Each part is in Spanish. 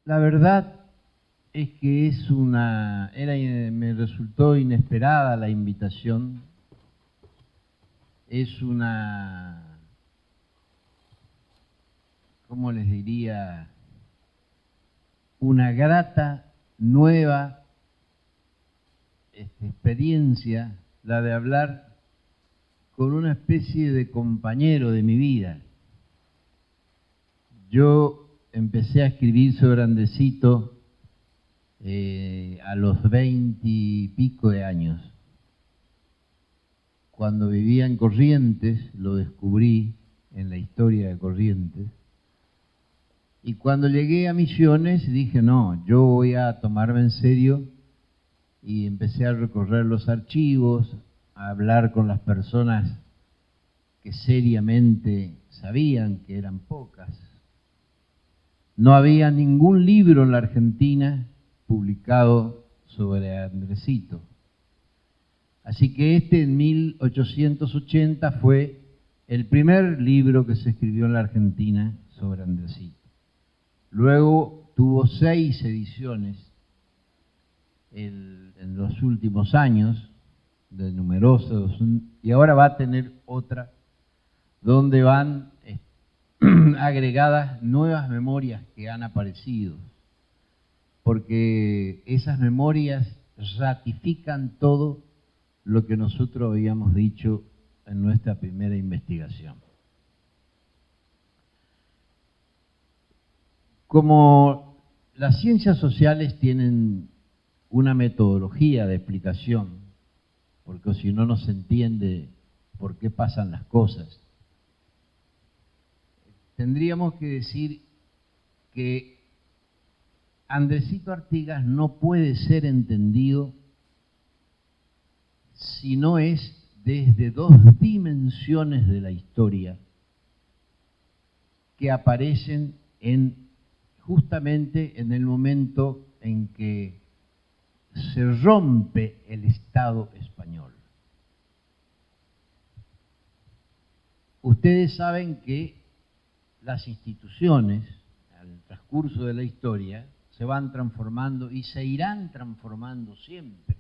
La verdad es que me resultó inesperada la invitación. Es una, ¿cómo les diría? Una grata, nueva experiencia, la de hablar con una especie de compañero de mi vida. Yo empecé a escribir sobre Andresito a los 20 y pico de años. Cuando vivía en Corrientes, lo descubrí en la historia de Corrientes. Y cuando llegué a Misiones dije, no, yo voy a tomarme en serio, y empecé a recorrer los archivos, a hablar con las personas que seriamente sabían, que eran pocas. No había ningún libro en la Argentina publicado sobre Andresito. Así que en 1880 fue el primer libro que se escribió en la Argentina sobre Andresito. Luego tuvo 6 ediciones en los últimos años, de numerosos, y ahora va a tener otra, donde van agregadas nuevas memorias que han aparecido, porque esas memorias ratifican todo lo que nosotros habíamos dicho en nuestra primera investigación. Como las ciencias sociales tienen una metodología de explicación, porque si no, no se entiende por qué pasan las cosas, tendríamos que decir que Andresito Artigas no puede ser entendido si no es desde 2 dimensiones de la historia que aparecen justamente en el momento en que se rompe el Estado español. Ustedes saben que las instituciones, al transcurso de la historia, se van transformando y se irán transformando siempre.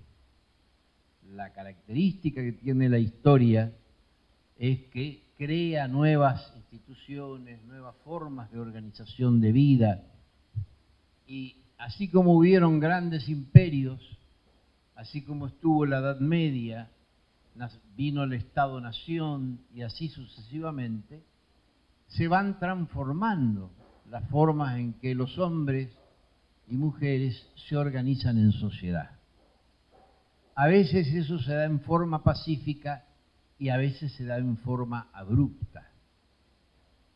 La característica que tiene la historia es que crea nuevas instituciones, nuevas formas de organización de vida, y así como hubieron grandes imperios, así como estuvo la Edad Media, vino el Estado-Nación y así sucesivamente, se van transformando las formas en que los hombres y mujeres se organizan en sociedad. A veces eso se da en forma pacífica y a veces se da en forma abrupta.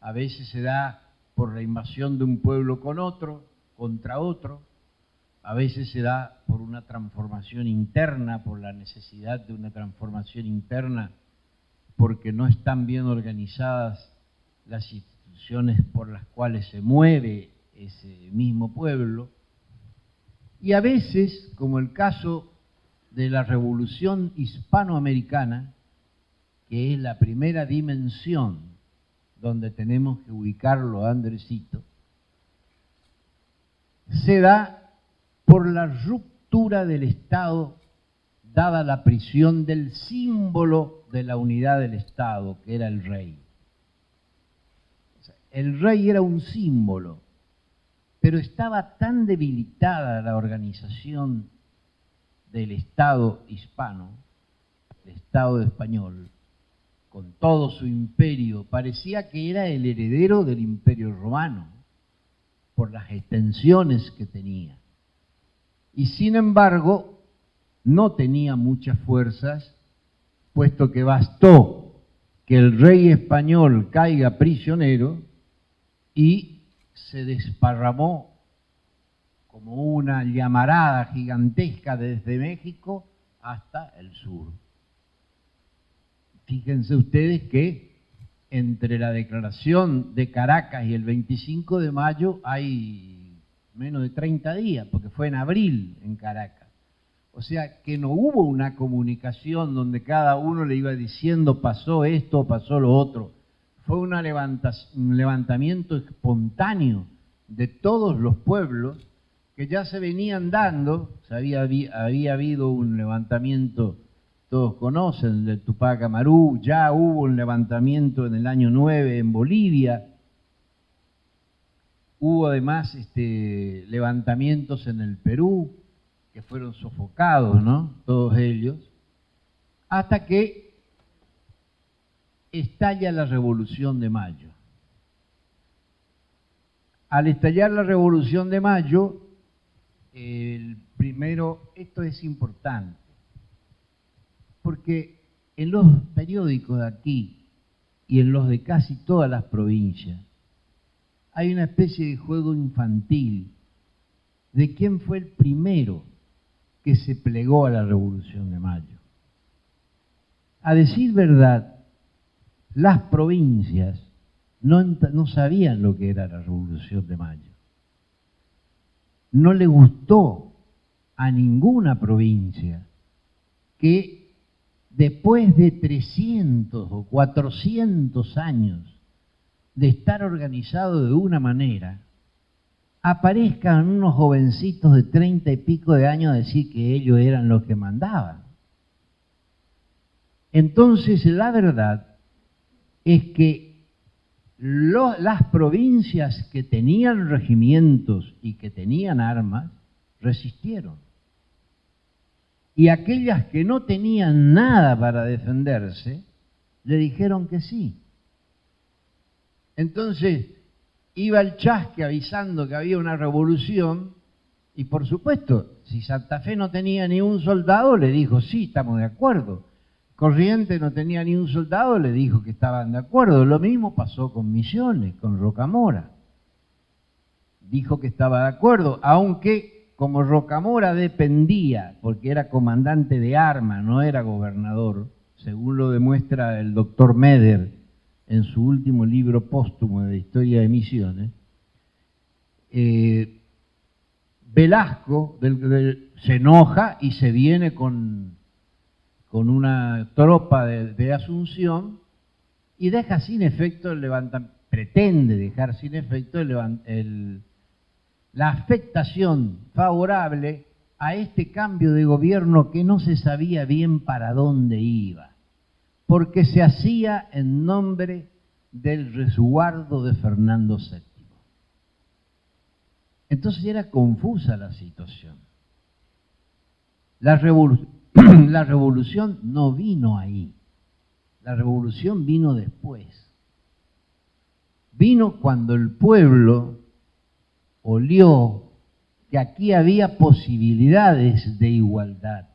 A veces se da por la invasión de un pueblo contra otro. A veces se da por una transformación interna, por la necesidad de una transformación interna, porque no están bien organizadas las instituciones por las cuales se mueve ese mismo pueblo. Y a veces, como el caso de la Revolución Hispanoamericana, que es la primera dimensión donde tenemos que ubicarlo a Andresito, se da por la ruptura del Estado, dada la prisión del símbolo de la unidad del Estado, que era el rey. El rey era un símbolo, pero estaba tan debilitada la organización del Estado hispano, el Estado español, con todo su imperio, parecía que era el heredero del Imperio Romano, por las extensiones que tenía. Y sin embargo, no tenía muchas fuerzas, puesto que bastó que el rey español caiga prisionero y se desparramó como una llamarada gigantesca desde México hasta el sur. Fíjense ustedes que entre la declaración de Caracas y el 25 de mayo hay menos de 30 días, porque fue en abril en Caracas. O sea que no hubo una comunicación donde cada uno le iba diciendo pasó esto, pasó lo otro. Fue un levantamiento espontáneo de todos los pueblos que ya se venían dando. Había habido un levantamiento, todos conocen, el de Tupac Amaru, ya hubo un levantamiento en el año 9 en Bolivia, hubo además levantamientos en el Perú, que fueron sofocados, ¿no? Todos ellos, hasta que estalla la Revolución de Mayo. Al estallar la Revolución de Mayo, esto es importante, porque en los periódicos de aquí y en los de casi todas las provincias hay una especie de juego infantil de quién fue el primero que se plegó a la Revolución de Mayo. A decir verdad, las provincias no sabían lo que era la Revolución de Mayo. No le gustó a ninguna provincia que después de 300 o 400 años de estar organizado de una manera, aparezcan unos jovencitos de 30 y pico de años a decir que ellos eran los que mandaban. Entonces, la verdad es que las provincias que tenían regimientos y que tenían armas, resistieron. Y aquellas que no tenían nada para defenderse, le dijeron que sí. Entonces, iba el chasque avisando que había una revolución, y por supuesto, si Santa Fe no tenía ni un soldado, le dijo, sí, estamos de acuerdo. Corrientes no tenía ni un soldado, le dijo que estaban de acuerdo. Lo mismo pasó con Misiones, con Rocamora. Dijo que estaba de acuerdo, aunque como Rocamora dependía, porque era comandante de armas, no era gobernador, según lo demuestra el doctor Meder en su último libro póstumo de Historia de Misiones, Velasco se enoja y se viene con una tropa de Asunción y deja sin efecto pretende dejar sin efecto la afectación favorable a este cambio de gobierno que no se sabía bien para dónde iba, porque se hacía en nombre del resguardo de Fernando VII. Entonces era confusa la situación. La revolución no vino ahí, la revolución vino después. Vino cuando el pueblo olió que aquí había posibilidades de igualdad,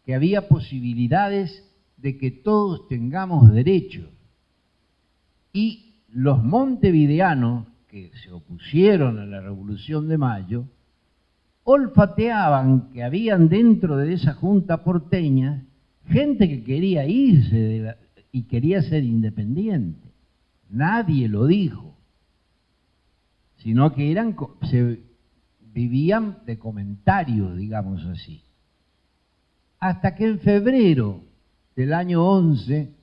que había posibilidades de que todos tengamos derechos. Y los montevideanos que se opusieron a la Revolución de Mayo olfateaban que habían dentro de esa junta porteña gente que quería irse y quería ser independiente. Nadie lo dijo, sino que vivían de comentarios, digamos así. Hasta que en febrero del año 11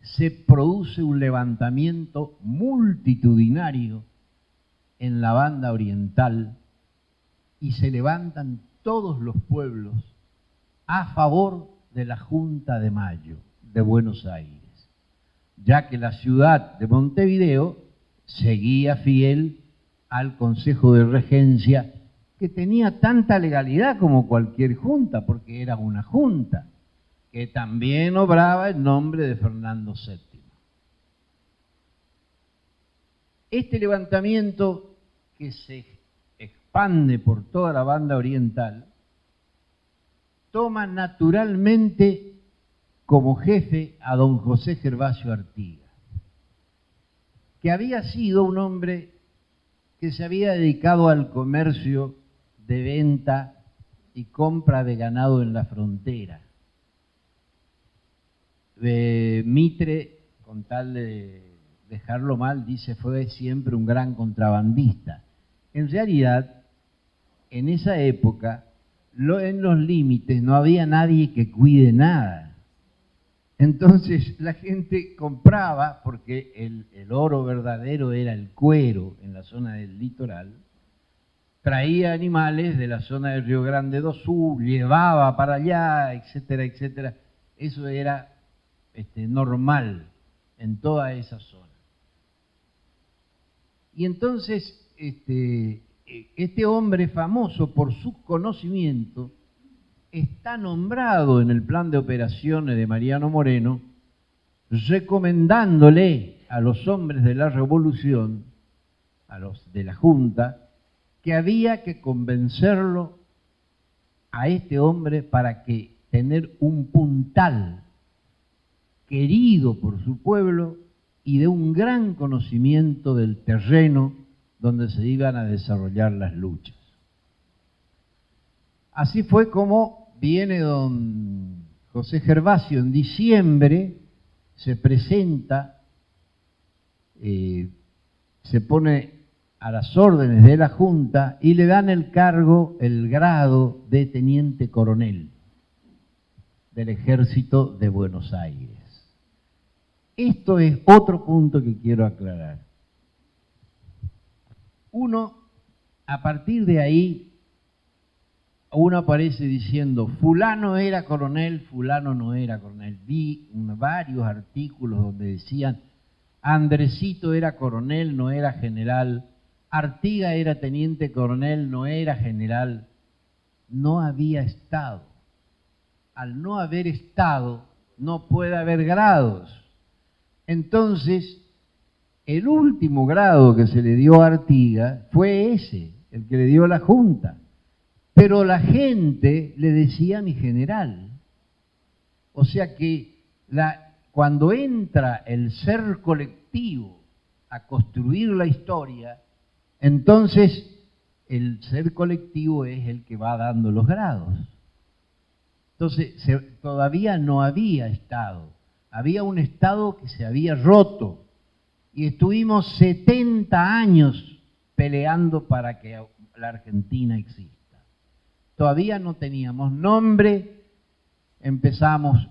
se produce un levantamiento multitudinario en la banda oriental y se levantan todos los pueblos a favor de la Junta de Mayo de Buenos Aires, ya que la ciudad de Montevideo seguía fiel al Consejo de Regencia, que tenía tanta legalidad como cualquier junta, porque era una junta que también obraba en nombre de Fernando VII. Este levantamiento, que se expande por toda la banda oriental, toma naturalmente como jefe a don José Gervasio Artigas, que había sido un hombre que se había dedicado al comercio de venta y compra de ganado en la frontera. Mitre, con tal de dejarlo mal, dice fue siempre un gran contrabandista. En realidad, en esa época, en los límites no había nadie que cuide nada. Entonces la gente compraba, porque el oro verdadero era el cuero en la zona del litoral, traía animales de la zona del Río Grande do Sul, llevaba para allá, etcétera, etcétera. Eso era normal en toda esa zona. Y entonces este hombre famoso por su conocimiento está nombrado en el plan de operaciones de Mariano Moreno, recomendándole a los hombres de la revolución, a los de la Junta, que había que convencerlo a este hombre para que tener un puntal querido por su pueblo y de un gran conocimiento del terreno donde se iban a desarrollar las luchas. Así fue como viene don José Gervasio en diciembre, se presenta, se pone a las órdenes de la Junta y le dan el cargo, el grado de teniente coronel del Ejército de Buenos Aires. Esto es otro punto que quiero aclarar. A partir de ahí, uno aparece diciendo, fulano era coronel, fulano no era coronel. Vi varios artículos donde decían, Andresito era coronel, no era general, Artiga era teniente coronel, no era general. No había estado. Al no haber estado, no puede haber grados. Entonces, el último grado que se le dio a Artiga fue ese, el que le dio la Junta. Pero la gente le decía mi general. O sea que cuando entra el ser colectivo a construir la historia, entonces el ser colectivo es el que va dando los grados. Entonces todavía no había Estado. Había un Estado que se había roto y estuvimos 70 años peleando para que la Argentina exista. Todavía no teníamos nombre,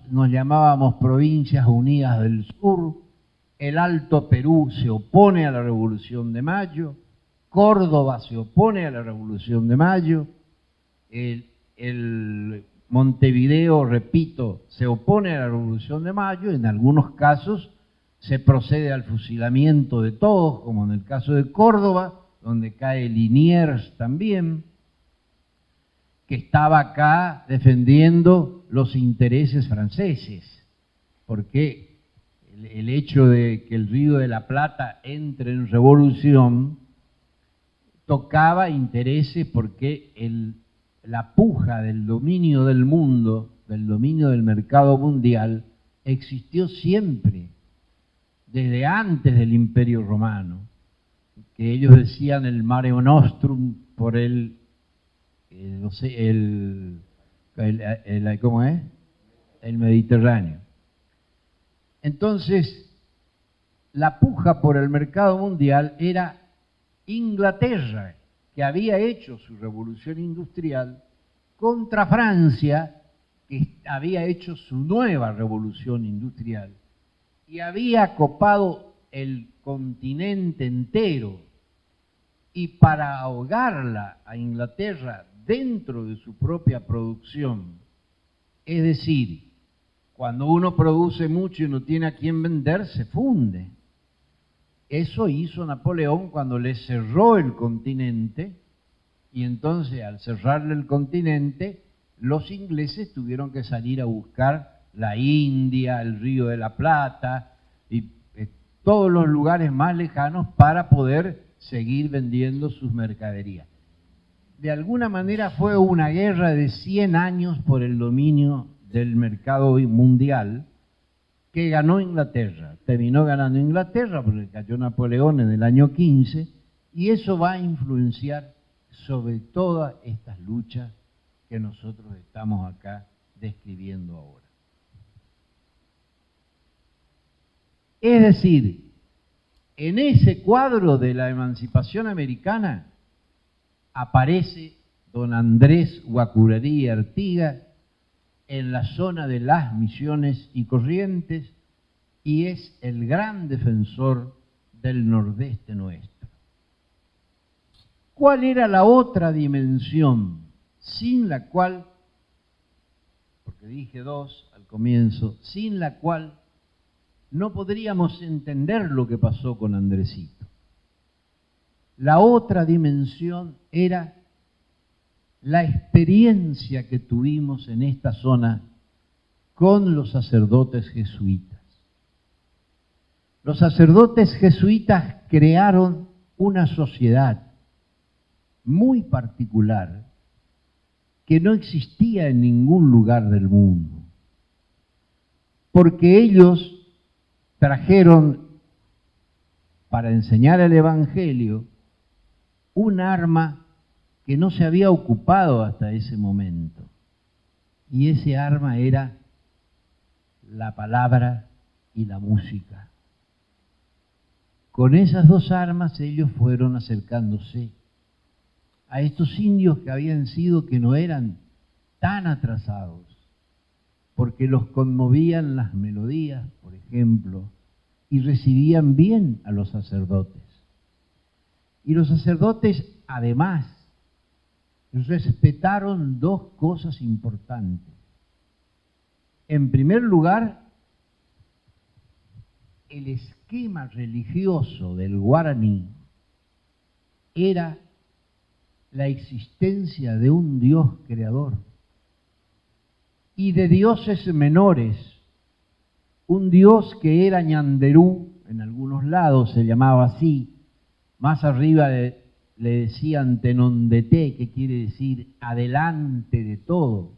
nos llamábamos Provincias Unidas del Sur, el Alto Perú se opone a la Revolución de Mayo, Córdoba se opone a la Revolución de Mayo, el Montevideo, repito, se opone a la Revolución de Mayo, en algunos casos se procede al fusilamiento de todos, como en el caso de Córdoba, donde cae Liniers también, que estaba acá defendiendo los intereses franceses, porque el hecho de que el Río de la Plata entre en revolución tocaba intereses porque la puja del dominio del mundo, del dominio del mercado mundial, existió siempre, desde antes del Imperio Romano, que ellos decían el Mare Nostrum por ¿cómo es? El Mediterráneo. Entonces, la puja por el mercado mundial era Inglaterra, que había hecho su revolución industrial, contra Francia, que había hecho su nueva revolución industrial, y había copado el continente entero, y para ahogarla a Inglaterra dentro de su propia producción, es decir, cuando uno produce mucho y no tiene a quién vender, se funde. Eso hizo Napoleón cuando le cerró el continente, y entonces al cerrarle el continente, los ingleses tuvieron que salir a buscar la India, el Río de la Plata, y todos los lugares más lejanos para poder seguir vendiendo sus mercaderías. De alguna manera fue una guerra de 100 años por el dominio del mercado mundial que ganó Inglaterra. Terminó ganando Inglaterra porque cayó Napoleón en el año 15 y eso va a influenciar sobre todas estas luchas que nosotros estamos acá describiendo ahora. Es decir, en ese cuadro de la emancipación americana aparece don Andrés Guacurarí Artiga en la zona de las Misiones y Corrientes y es el gran defensor del nordeste nuestro. ¿Cuál era la otra dimensión sin la cual, porque dije dos al comienzo, sin la cual no podríamos entender lo que pasó con Andresito? La otra dimensión era la experiencia que tuvimos en esta zona con los sacerdotes jesuitas. Los sacerdotes jesuitas crearon una sociedad muy particular que no existía en ningún lugar del mundo, porque ellos trajeron para enseñar el Evangelio un arma que no se había ocupado hasta ese momento. Y ese arma era la palabra y la música. Con esas dos armas ellos fueron acercándose a estos indios que habían sido, que no eran tan atrasados, porque los conmovían las melodías, por ejemplo, y recibían bien a los sacerdotes. Y los sacerdotes, además, respetaron dos cosas importantes. En primer lugar, el esquema religioso del guaraní era la existencia de un Dios creador y de dioses menores, un Dios que era Ñanderú, en algunos lados se llamaba así, más arriba le decían Tenondeté, que quiere decir adelante de todo,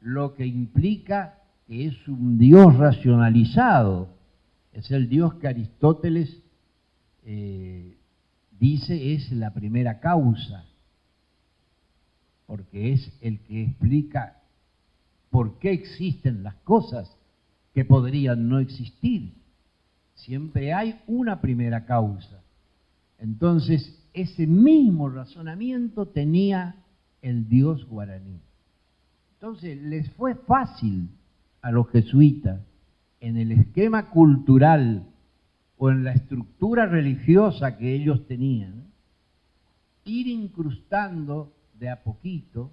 lo que implica que es un Dios racionalizado, es el Dios que Aristóteles dice es la primera causa, porque es el que explica por qué existen las cosas que podrían no existir. Siempre hay una primera causa. Entonces, ese mismo razonamiento tenía el Dios guaraní. Entonces, les fue fácil a los jesuitas, en el esquema cultural o en la estructura religiosa que ellos tenían, ir incrustando de a poquito,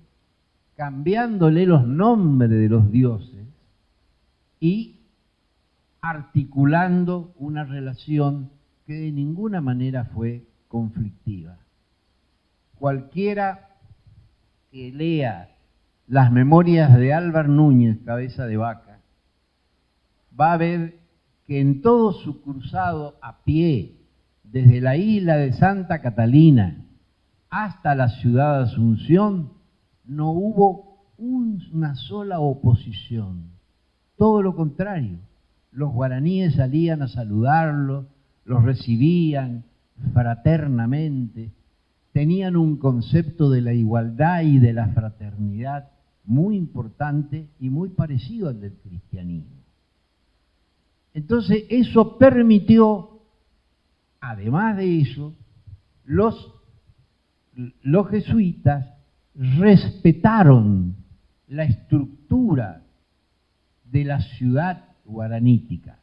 cambiándole los nombres de los dioses y articulando una relación que de ninguna manera fue conflictiva. Cualquiera que lea las memorias de Álvar Núñez, Cabeza de Vaca, va a ver que en todo su cruzado a pie, desde la isla de Santa Catalina hasta la ciudad de Asunción, no hubo una sola oposición. Todo lo contrario, los guaraníes salían a saludarlo, los recibían fraternamente, tenían un concepto de la igualdad y de la fraternidad muy importante y muy parecido al del cristianismo. Entonces eso permitió, además de eso, los jesuitas respetaron la estructura de la ciudad guaranítica,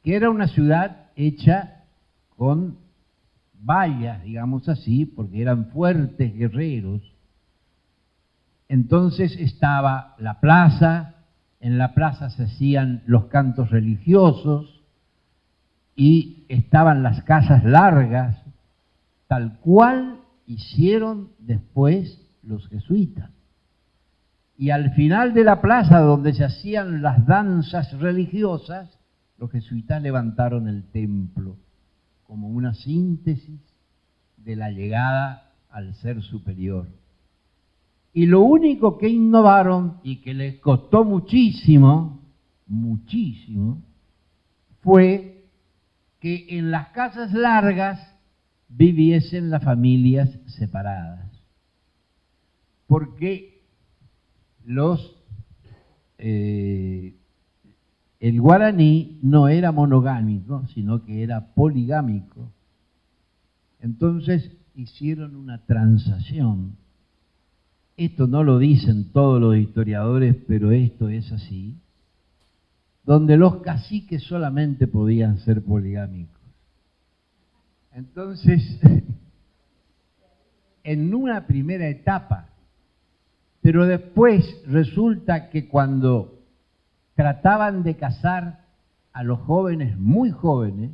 que era una ciudad hecha con vallas, digamos así, porque eran fuertes guerreros. Entonces estaba la plaza, en la plaza se hacían los cantos religiosos y estaban las casas largas, tal cual hicieron después los jesuitas. Y al final de la plaza donde se hacían las danzas religiosas, los jesuitas levantaron el templo como una síntesis de la llegada al ser superior. Y lo único que innovaron y que les costó muchísimo, muchísimo, fue que en las casas largas viviesen las familias separadas. Porque el guaraní no era monogámico, sino que era poligámico. Entonces hicieron una transacción esto no lo dicen todos los historiadores, pero esto es así, donde los caciques solamente podían ser poligámicos. Entonces, en una primera etapa, pero después resulta que cuando trataban de casar a los jóvenes, muy jóvenes,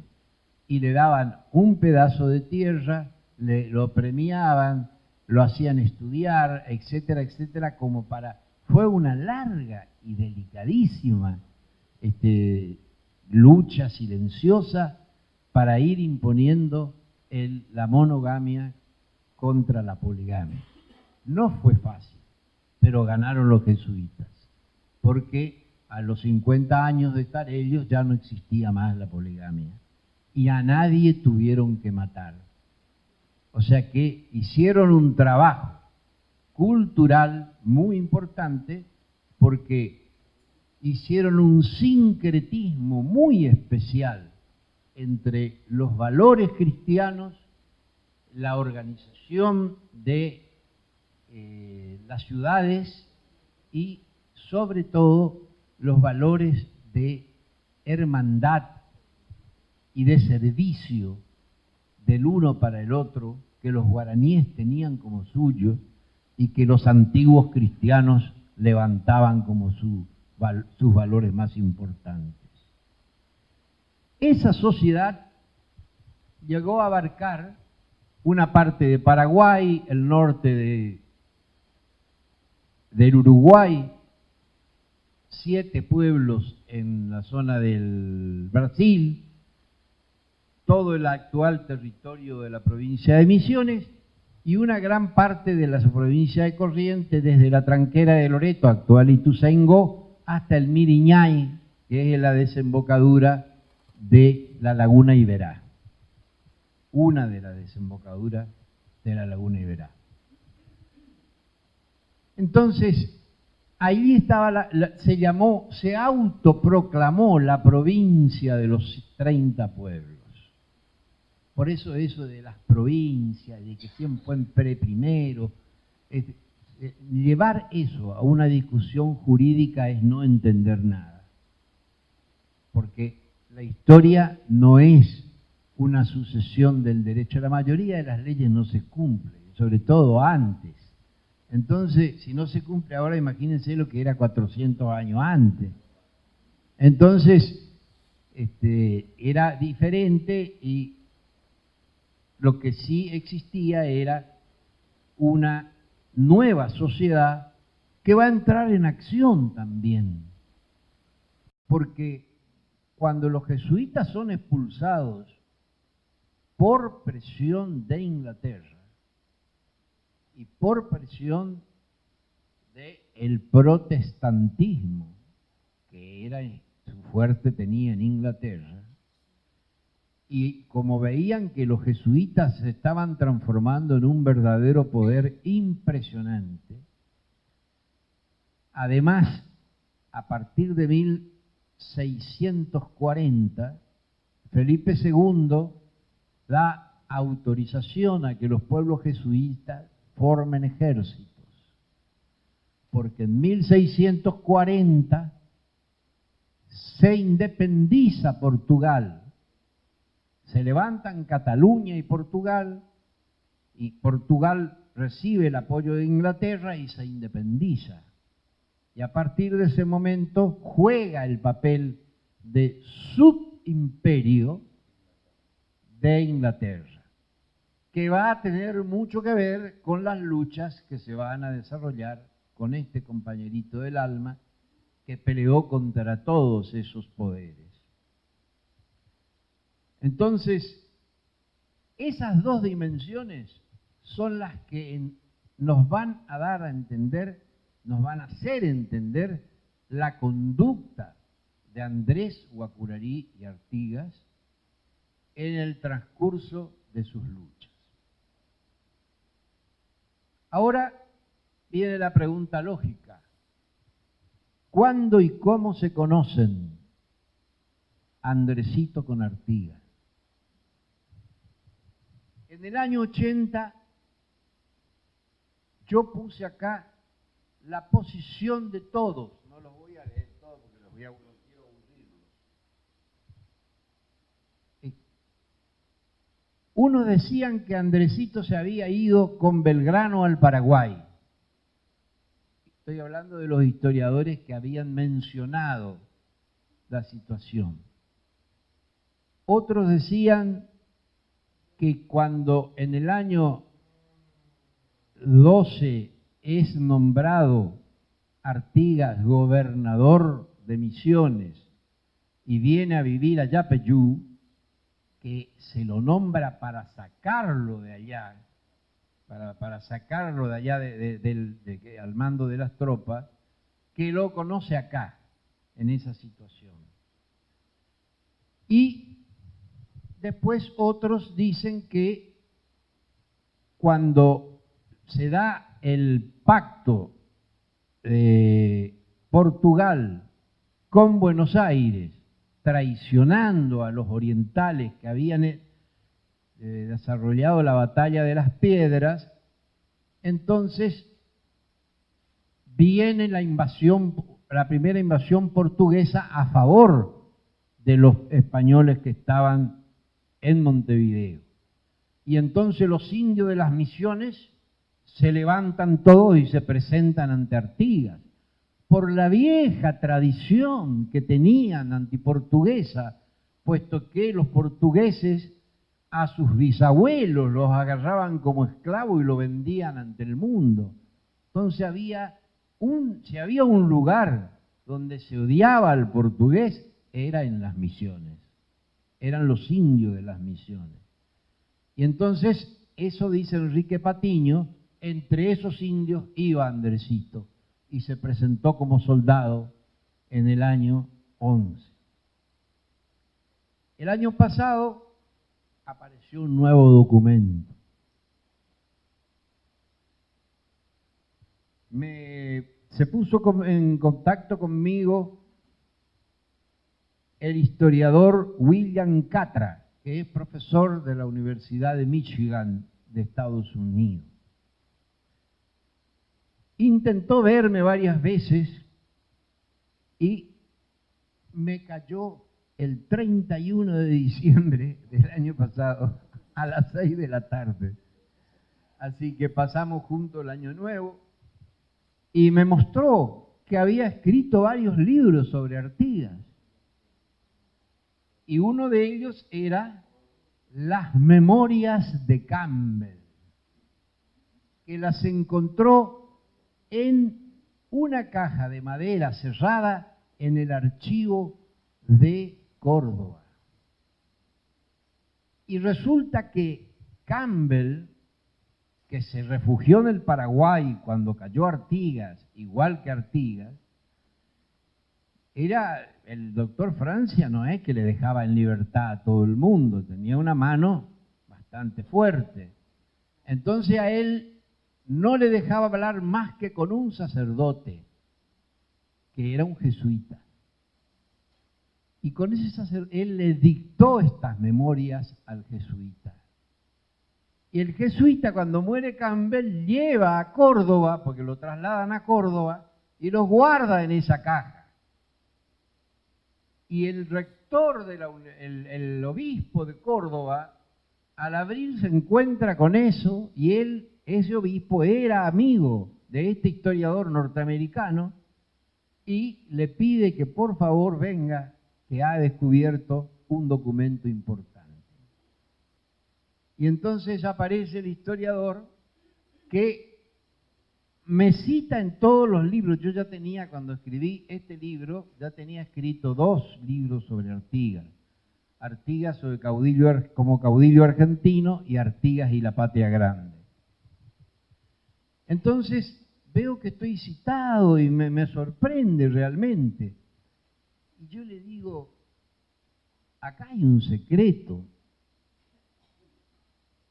y le daban un pedazo de tierra, lo premiaban, lo hacían estudiar, etcétera, etcétera, como para... Fue una larga y delicadísima lucha silenciosa para ir imponiendo la monogamia contra la poligamia. No fue fácil, pero ganaron los jesuitas, porque a los 50 años de estar ellos ya no existía más la poligamia y a nadie tuvieron que matar. O sea que hicieron un trabajo cultural muy importante porque hicieron un sincretismo muy especial entre los valores cristianos, la organización de las ciudades y sobre todo los valores de hermandad y de servicio del uno para el otro que los guaraníes tenían como suyo y que los antiguos cristianos levantaban como sus valores más importantes. Esa sociedad llegó a abarcar una parte de Paraguay, el norte del Uruguay, 7 pueblos en la zona del Brasil, todo el actual territorio de la provincia de Misiones y una gran parte de la provincia de Corrientes, desde la tranquera de Loreto, actual Ituzaingó, hasta el Miriñay, que es la desembocadura de la Laguna Iberá. Una de las desembocaduras de la Laguna Iberá. Entonces, ahí estaba, se autoproclamó la provincia de los 30 pueblos. Por eso de las provincias, de que siempre fue primero, llevar eso a una discusión jurídica es no entender nada. Porque la historia no es una sucesión del derecho. La mayoría de las leyes no se cumplen, sobre todo antes. Entonces, si no se cumple ahora, imagínense lo que era 400 años antes. Entonces, era diferente y lo que sí existía era una nueva sociedad que va a entrar en acción también. Porque cuando los jesuitas son expulsados por presión de Inglaterra y por presión del protestantismo, que era su fuerte tenía en Inglaterra, y como veían que los jesuitas se estaban transformando en un verdadero poder impresionante, además, a partir de 1640, Felipe II da autorización a que los pueblos jesuitas formen ejércitos, porque en 1640 se independiza Portugal. Se levantan Cataluña y Portugal recibe el apoyo de Inglaterra y se independiza. Y a partir de ese momento juega el papel de subimperio de Inglaterra, que va a tener mucho que ver con las luchas que se van a desarrollar con este compañerito del alma que peleó contra todos esos poderes. Entonces, esas dos dimensiones son las que nos van a dar a entender, nos van a hacer entender la conducta de Andrés Guacurarí y Artigas en el transcurso de sus luchas. Ahora viene la pregunta lógica. ¿Cuándo y cómo se conocen Andresito con Artigas? En el año 80, yo puse acá la posición de todos. No los voy a leer todos porque los no quiero aburrirlos. Unos decían que Andresito se había ido con Belgrano al Paraguay. Estoy hablando de los historiadores que habían mencionado la situación. Otros decían que cuando en el año 12 es nombrado Artigas gobernador de Misiones y viene a vivir a Yapeyú, que se lo nombra para sacarlo de allá, para sacarlo de allá al mando de las tropas, que lo conoce acá, en esa situación. Y después otros dicen que cuando se da el pacto de Portugal con Buenos Aires, traicionando a los orientales que habían desarrollado la batalla de las Piedras, entonces viene la primera invasión portuguesa a favor de los españoles que estaban en Montevideo. Y entonces los indios de las Misiones se levantan todos y se presentan ante Artigas, por la vieja tradición que tenían antiportuguesa, puesto que los portugueses a sus bisabuelos los agarraban como esclavos y lo vendían ante el mundo. Entonces si había un lugar donde se odiaba al portugués, era en las Misiones, eran los indios de las Misiones. Y entonces, eso dice Enrique Patiño, entre esos indios iba Andresito y se presentó como soldado en el año 11. El año pasado apareció un nuevo documento. Se puso en contacto conmigo el historiador William Catra, que es profesor de la Universidad de Michigan de Estados Unidos. Intentó verme varias veces y me cayó el 31 de diciembre del año pasado a las 6 de la tarde. Así que pasamos juntos el año nuevo y me mostró que había escrito varios libros sobre Artigas. Y uno de ellos era Las Memorias de Campbell, que las encontró en una caja de madera cerrada en el archivo de Córdoba. Y resulta que Campbell, que se refugió en el Paraguay cuando cayó Artigas, igual que Artigas, el doctor Francia no es que le dejaba en libertad a todo el mundo, tenía una mano bastante fuerte. Entonces a él no le dejaba hablar más que con un sacerdote, que era un jesuita. Y con ese sacerdote, él le dictó estas memorias al jesuita. Y el jesuita, cuando muere Campbell, lleva a Córdoba, porque lo trasladan a Córdoba, y los guarda en esa caja. Y el rector, el obispo de Córdoba, al abrir se encuentra con eso, y ese obispo era amigo de este historiador norteamericano, y le pide que por favor venga, que ha descubierto un documento importante. Y entonces aparece el historiador que me cita en todos los libros. Yo ya tenía, cuando escribí este libro, ya tenía escrito 2 libros sobre Artigas. Artigas como caudillo argentino y Artigas y la Patria Grande. Entonces veo que estoy citado y me sorprende realmente. Y yo le digo, acá hay un secreto.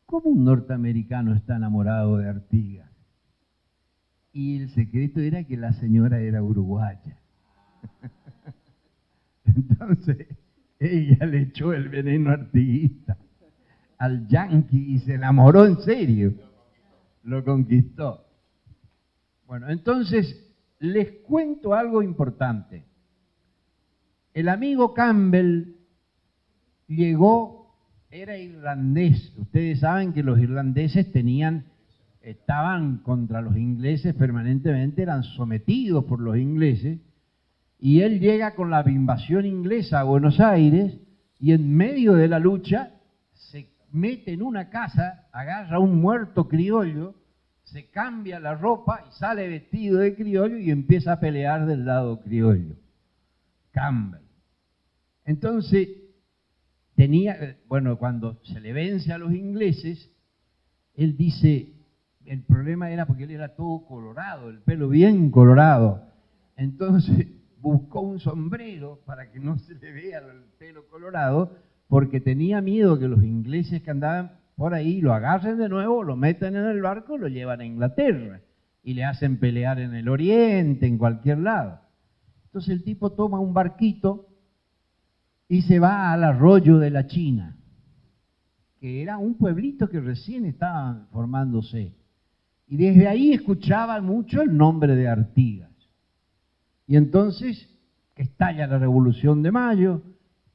¿Cómo un norteamericano está enamorado de Artigas? Y el secreto era que la señora era uruguaya. Entonces, ella le echó el veneno artiguista al yanqui y se enamoró en serio. Lo conquistó. Bueno, entonces les cuento algo importante. El amigo Campbell llegó, era irlandés. Ustedes saben que los irlandeses estaban contra los ingleses permanentemente, eran sometidos por los ingleses, y él llega con la invasión inglesa a Buenos Aires y en medio de la lucha se mete en una casa, agarra a un muerto criollo, se cambia la ropa y sale vestido de criollo y empieza a pelear del lado criollo. Campbell. Entonces, cuando se le vence a los ingleses, él dice, el problema era porque él era todo colorado, el pelo bien colorado. Entonces buscó un sombrero para que no se le vea el pelo colorado, porque tenía miedo que los ingleses que andaban por ahí lo agarren de nuevo, lo meten en el barco y lo llevan a Inglaterra. Y le hacen pelear en el Oriente, en cualquier lado. Entonces el tipo toma un barquito y se va al arroyo de la China, que era un pueblito que recién estaba formándose. Y desde ahí escuchaba mucho el nombre de Artigas. Y entonces estalla la Revolución de Mayo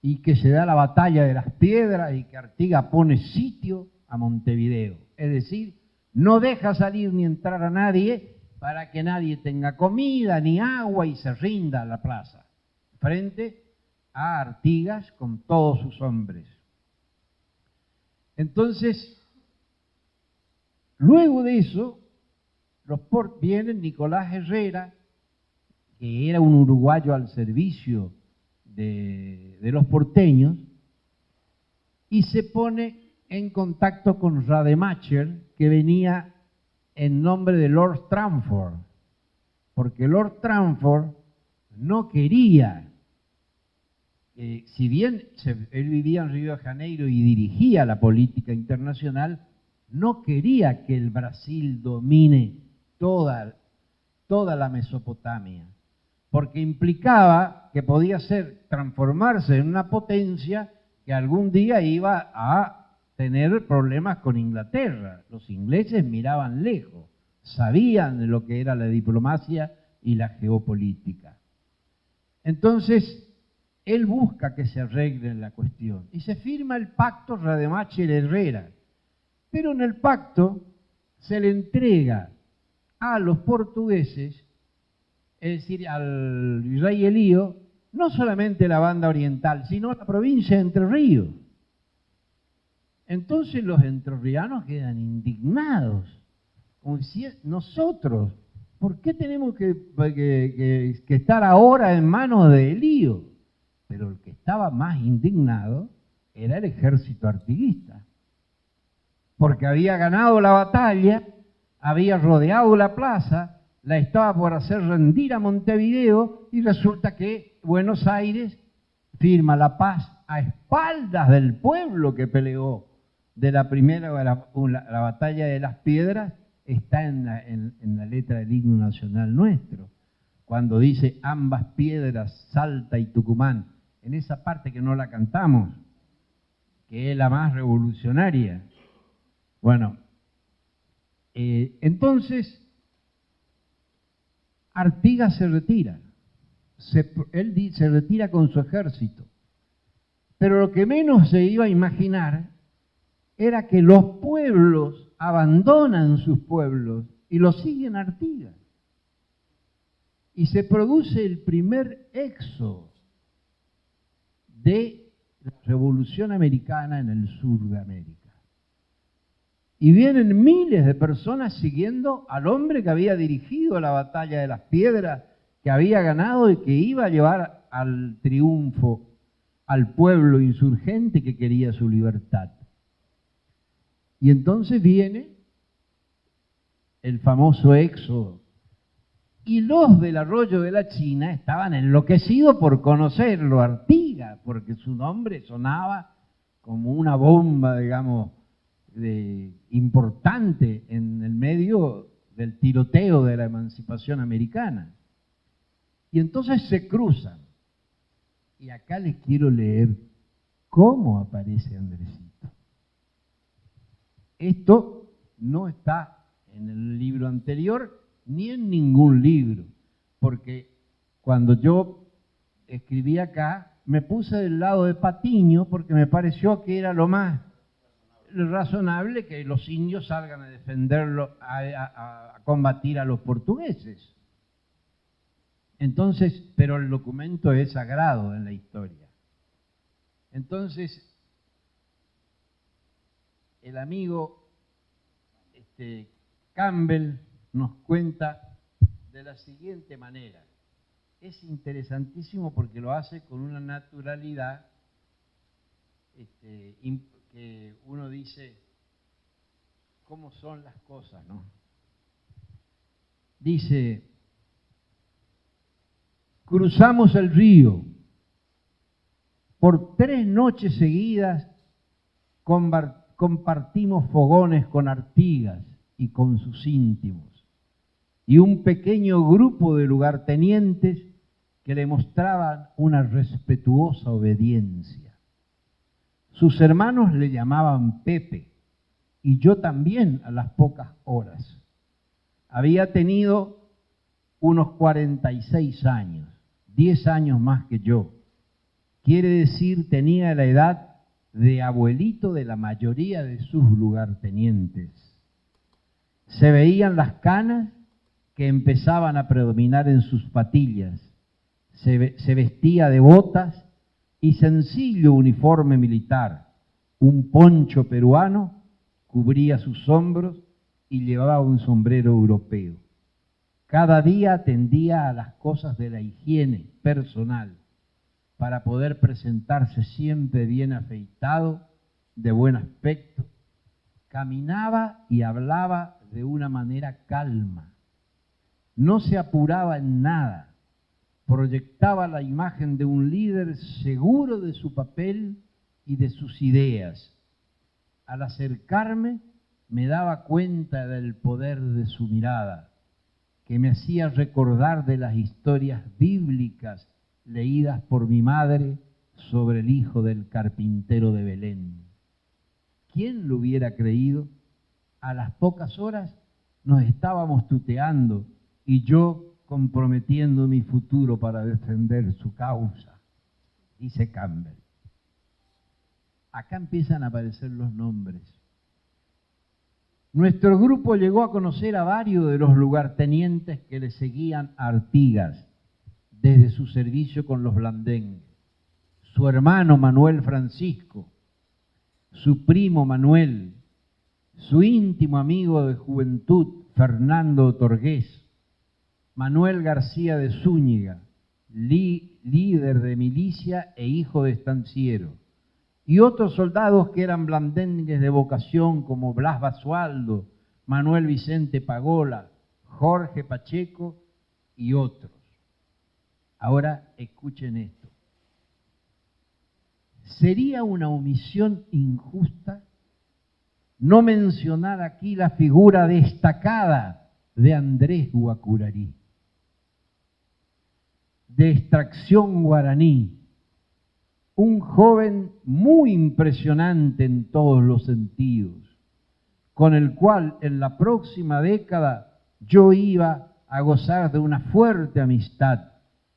y que se da la batalla de las Piedras y que Artigas pone sitio a Montevideo. Es decir, no deja salir ni entrar a nadie para que nadie tenga comida ni agua y se rinda a la plaza, frente a Artigas con todos sus hombres. Entonces, luego de eso, viene Nicolás Herrera, que era un uruguayo al servicio de los porteños, y se pone en contacto con Rademacher, que venía en nombre de Lord Trafford, porque Lord Trafford no quería, si bien él vivía en Río de Janeiro y dirigía la política internacional, no quería que el Brasil domine toda la Mesopotamia, porque implicaba que podía transformarse en una potencia que algún día iba a tener problemas con Inglaterra. Los ingleses miraban lejos, sabían de lo que era la diplomacia y la geopolítica. Entonces, él busca que se arregle la cuestión y se firma el pacto Rademacher-Herrera, pero en el pacto se le entrega a los portugueses, es decir, al virrey Elío, no solamente la banda oriental, sino la provincia de Entre Ríos. Entonces los entrerrianos quedan indignados, como si nosotros, ¿por qué tenemos que estar ahora en manos de Elío? Pero el que estaba más indignado era el ejército artiguista, porque había ganado la batalla, había rodeado la plaza, la estaba por hacer rendir a Montevideo y resulta que Buenos Aires firma la paz a espaldas del pueblo que peleó de la primera, la batalla de las Piedras, está en la letra del himno nacional nuestro, cuando dice ambas piedras, Salta y Tucumán, en esa parte que no la cantamos, que es la más revolucionaria. Bueno, entonces Artigas se retira, él se retira con su ejército, pero lo que menos se iba a imaginar era que los pueblos abandonan sus pueblos y los siguen a Artigas. Y se produce el primer éxodo de la Revolución Americana en el sur de América. Y vienen miles de personas siguiendo al hombre que había dirigido la batalla de las Piedras, que había ganado y que iba a llevar al triunfo al pueblo insurgente que quería su libertad. Y entonces viene el famoso éxodo. Y los del arroyo de la China estaban enloquecidos por conocerlo, Artigas, porque su nombre sonaba como una bomba, digamos, importante en el medio del tiroteo de la emancipación americana. Y entonces se cruzan. Y acá les quiero leer cómo aparece Andresito. Esto no está en el libro anterior, ni en ningún libro, porque cuando yo escribí acá, me puse del lado de Patiño porque me pareció que era lo más razonable que los indios salgan a defenderlo, a combatir a los portugueses. Entonces, pero el documento es sagrado en la historia. Entonces, el amigo Campbell nos cuenta de la siguiente manera. Es interesantísimo porque lo hace con una naturalidad que uno dice, ¿cómo son las cosas, no? Dice, cruzamos el río. Por 3 noches seguidas compartimos fogones con Artigas y con sus íntimos, y un pequeño grupo de lugartenientes que le mostraban una respetuosa obediencia. Sus hermanos le llamaban Pepe, y yo también a las pocas horas. Había tenido unos 46 años, 10 años más que yo. Quiere decir, tenía la edad de abuelito de la mayoría de sus lugartenientes. Se veían las canas que empezaban a predominar en sus patillas. Se vestía de botas y sencillo uniforme militar. Un poncho peruano cubría sus hombros y llevaba un sombrero europeo. Cada día atendía a las cosas de la higiene personal para poder presentarse siempre bien afeitado, de buen aspecto. Caminaba y hablaba de una manera calma. No se apuraba en nada. Proyectaba la imagen de un líder seguro de su papel y de sus ideas. Al acercarme, me daba cuenta del poder de su mirada, que me hacía recordar de las historias bíblicas leídas por mi madre sobre el hijo del carpintero de Belén. ¿Quién lo hubiera creído? A las pocas horas nos estábamos tuteando y yo comprometiendo mi futuro para defender su causa, dice Campbell. Acá empiezan a aparecer los nombres. Nuestro grupo llegó a conocer a varios de los lugartenientes que le seguían a Artigas desde su servicio con los blandengues. Su hermano Manuel Francisco, su primo Manuel, su íntimo amigo de juventud Fernando Torgués, Manuel García de Zúñiga, líder de milicia e hijo de estanciero, y otros soldados que eran blandengues de vocación como Blas Basualdo, Manuel Vicente Pagola, Jorge Pacheco y otros. Ahora escuchen esto. Sería una omisión injusta no mencionar aquí la figura destacada de Andrés Guacurarí, de extracción guaraní, un joven muy impresionante en todos los sentidos, con el cual en la próxima década yo iba a gozar de una fuerte amistad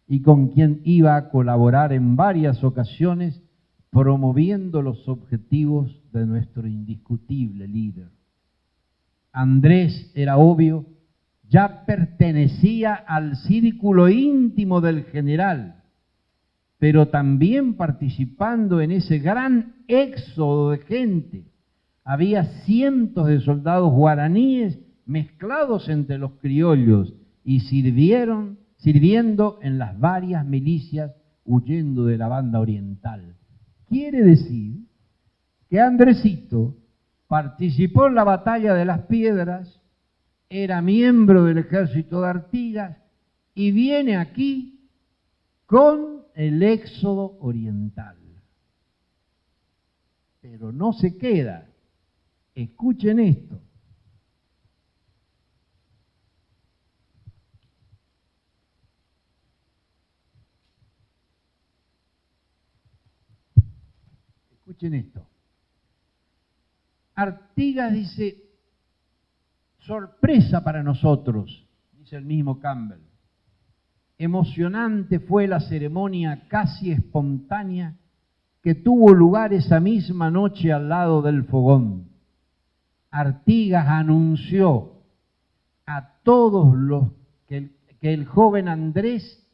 y con quien iba a colaborar en varias ocasiones promoviendo los objetivos de nuestro indiscutible líder. Andrés, era obvio, ya pertenecía al círculo íntimo del general, pero también participando en ese gran éxodo de gente. Había cientos de soldados guaraníes mezclados entre los criollos y sirviendo en las varias milicias huyendo de la banda oriental. Quiere decir que Andresito participó en la batalla de las Piedras, era miembro del ejército de Artigas y viene aquí con el éxodo oriental. Pero no se queda. Escuchen esto. Escuchen esto. Artigas dice, sorpresa para nosotros, dice el mismo Campbell. Emocionante fue la ceremonia casi espontánea que tuvo lugar esa misma noche al lado del fogón. Artigas anunció a todos los que el joven Andrés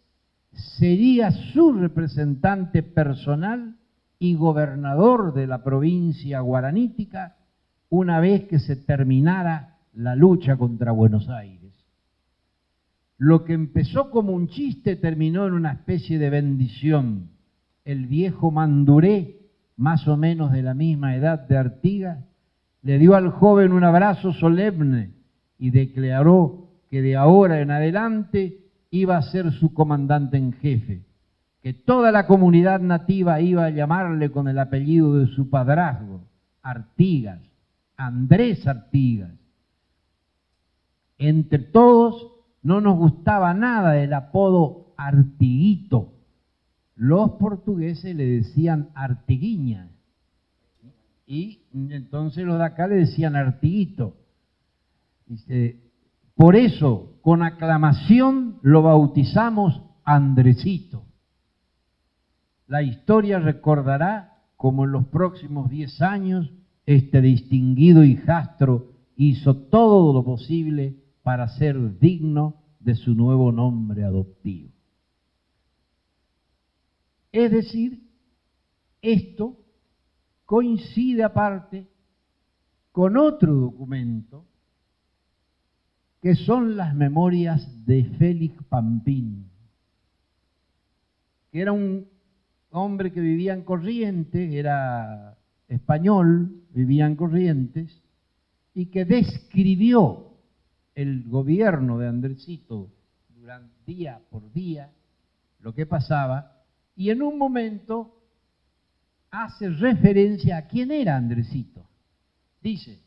sería su representante personal y gobernador de la provincia guaranítica una vez que se terminara la lucha contra Buenos Aires. Lo que empezó como un chiste terminó en una especie de bendición. El viejo Manduré, más o menos de la misma edad de Artigas, le dio al joven un abrazo solemne y declaró que de ahora en adelante iba a ser su comandante en jefe, que toda la comunidad nativa iba a llamarle con el apellido de su padrastro, Artigas, Andrés Artigas. Entre todos no nos gustaba nada el apodo Artiguito. Los portugueses le decían Artiguiña y entonces los de acá le decían Artiguito. Dice, por eso, con aclamación lo bautizamos Andresito. La historia recordará cómo en los próximos 10 años este distinguido hijastro hizo todo lo posible para ser digno de su nuevo nombre adoptivo. Es decir, esto coincide aparte con otro documento que son las memorias de Félix Pampín, que era un hombre que vivía en Corrientes, era español, vivía en Corrientes, y que describió el gobierno de Andresito durante día por día lo que pasaba, y en un momento hace referencia a quién era Andresito. Dice,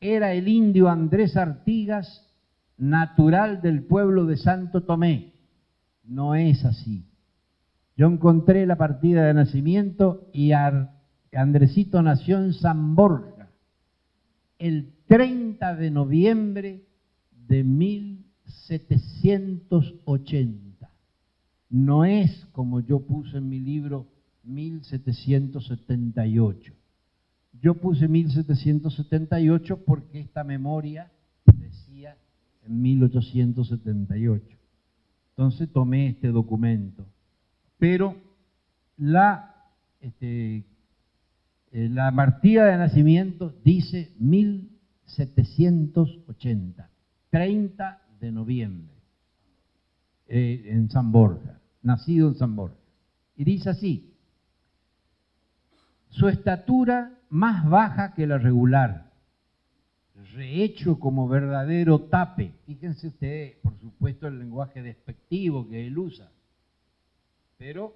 era el indio Andrés Artigas, natural del pueblo de Santo Tomé. No es así. Yo encontré la partida de nacimiento y Andresito nació en San Borja el 30 de noviembre de 1780. No es, como yo puse en mi libro, 1778. Yo puse 1778 porque esta memoria decía en 1878. Entonces tomé este documento. Pero la partida de nacimiento dice 1780, 30 de noviembre, en San Borja, nacido en San Borja. Y dice así, su estatura más baja que la regular, rehecho como verdadero tape. Fíjense ustedes, por supuesto, el lenguaje despectivo que él usa. Pero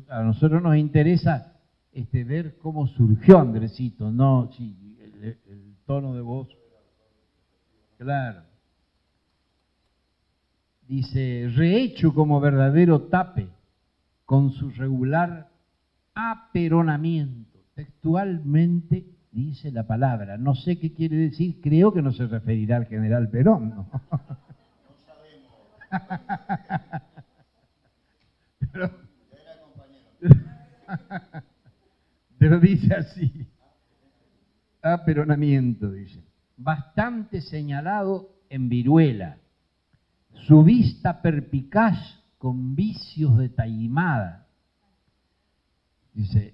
a nosotros nos interesa ver cómo surgió Andresito, no sí, el tono de voz. Claro. Dice, rehecho como verdadero tape, con su regular aperonamiento. Textualmente dice la palabra. No sé qué quiere decir, creo que no se referirá al general Perón, ¿no? No sabemos. Pero dice así, aperonamiento, dice, bastante señalado en viruela, su vista perpicaz con vicios de taimada, dice,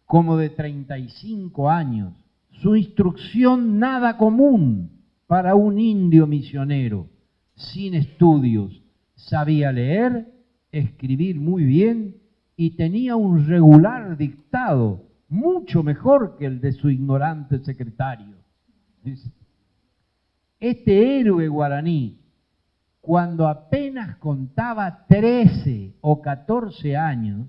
como de 35 años, su instrucción nada común para un indio misionero, sin estudios, sabía leer, escribir muy bien y tenía un regular dictado, mucho mejor que el de su ignorante secretario. Dice, este héroe guaraní, cuando apenas contaba 13 o 14 años,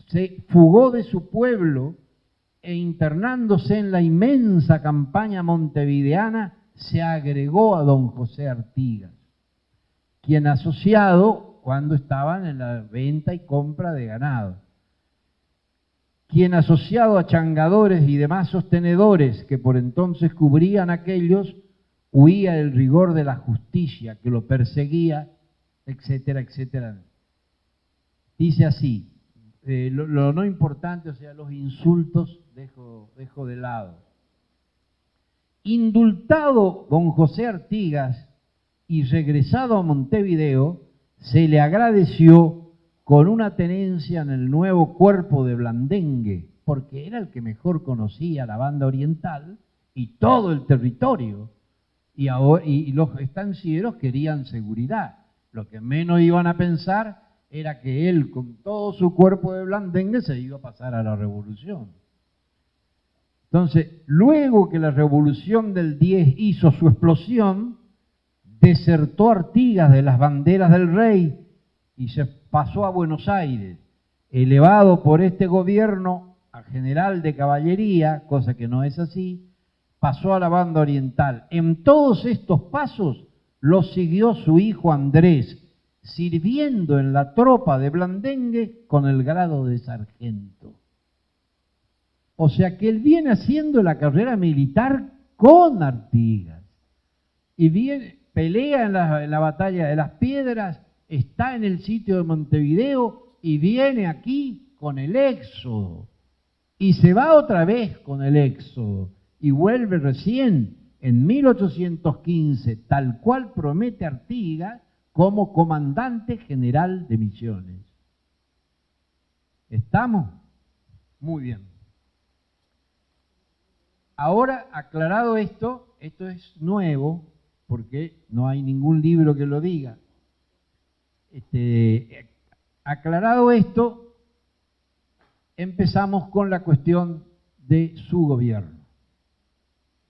se fugó de su pueblo e internándose en la inmensa campaña montevideana, se agregó a don José Artigas, quien asociado cuando estaban en la venta y compra de ganado, quien asociado a changadores y demás sostenedores que por entonces cubrían aquellos, huía del rigor de la justicia que lo perseguía, etcétera, etcétera. Dice así, lo no importante, o sea, los insultos dejo de lado. Indultado don José Artigas y regresado a Montevideo, se le agradeció con una tenencia en el nuevo cuerpo de Blandengue, porque era el que mejor conocía la banda oriental y todo el territorio. Y los estancieros querían seguridad. Lo que menos iban a pensar era que él, con todo su cuerpo de Blandengue, se iba a pasar a la revolución. Entonces, luego que la revolución del 10 hizo su explosión, desertó Artigas de las banderas del rey y se pasó a Buenos Aires, elevado por este gobierno a general de caballería, cosa que no es así, pasó a la banda oriental. En todos estos pasos lo siguió su hijo Andrés, sirviendo en la tropa de Blandengue con el grado de sargento. O sea que él viene haciendo la carrera militar con Artigas. Y pelea en la batalla de las Piedras, está en el sitio de Montevideo y viene aquí con el Éxodo. Y se va otra vez con el Éxodo y vuelve recién en 1815, tal cual promete Artigas, como comandante general de Misiones. ¿Estamos? Muy bien. Ahora, aclarado esto es nuevo, porque no hay ningún libro que lo diga. Aclarado esto, empezamos con la cuestión de su gobierno.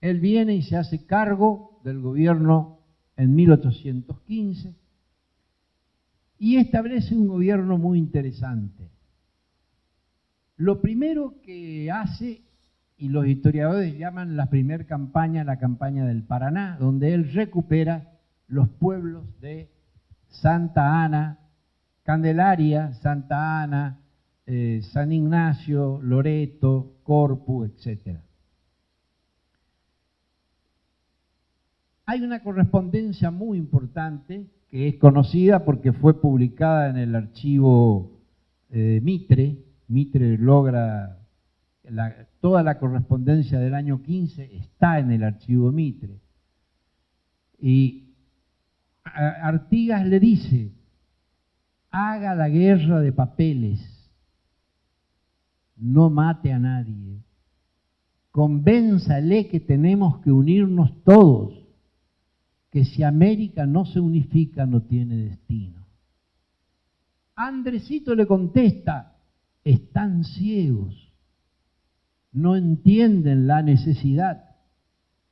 Él viene y se hace cargo del gobierno en 1815 y establece un gobierno muy interesante. Lo primero que hace, y los historiadores llaman la primera campaña, la campaña del Paraná, donde él recupera los pueblos de Santa Ana, Candelaria, Santa Ana, San Ignacio, Loreto, Corpus, etc. Hay una correspondencia muy importante que es conocida porque fue publicada en el archivo Mitre. Mitre logra toda la correspondencia del año 15 está en el archivo Mitre. Y Artigas le dice, haga la guerra de papeles, no mate a nadie, convénzale que tenemos que unirnos todos, que si América no se unifica no tiene destino. Andresito le contesta, están ciegos. No entienden la necesidad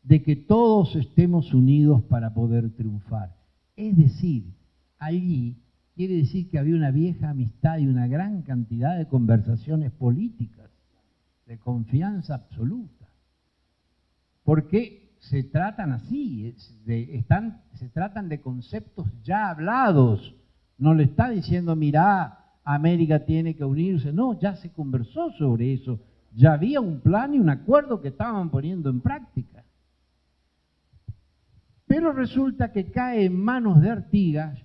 de que todos estemos unidos para poder triunfar. Es decir, allí quiere decir que había una vieja amistad y una gran cantidad de conversaciones políticas, de confianza absoluta. Porque se tratan así, se tratan de conceptos ya hablados. No le está diciendo, mirá, América tiene que unirse. No, ya se conversó sobre eso. Ya había un plan y un acuerdo que estaban poniendo en práctica. Pero resulta que cae en manos de Artigas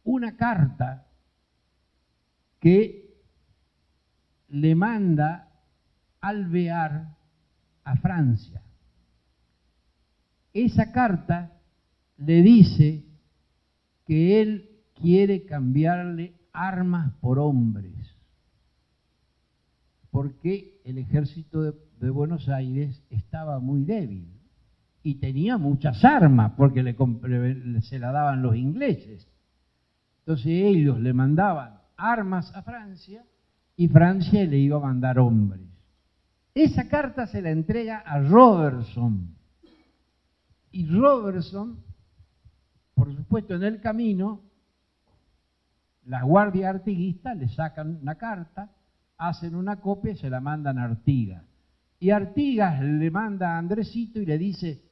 una carta que le manda Alvear a Francia. Esa carta le dice que él quiere cambiarle armas por hombres, porque el ejército de Buenos Aires estaba muy débil y tenía muchas armas, porque se la daban los ingleses. Entonces ellos le mandaban armas a Francia y Francia le iba a mandar hombres. Esa carta se la entrega a Robertson. Y Robertson, por supuesto, en el camino, la guardia artiguista le sacan una carta, hacen una copia y se la mandan a Artigas. Y Artigas le manda a Andresito y le dice,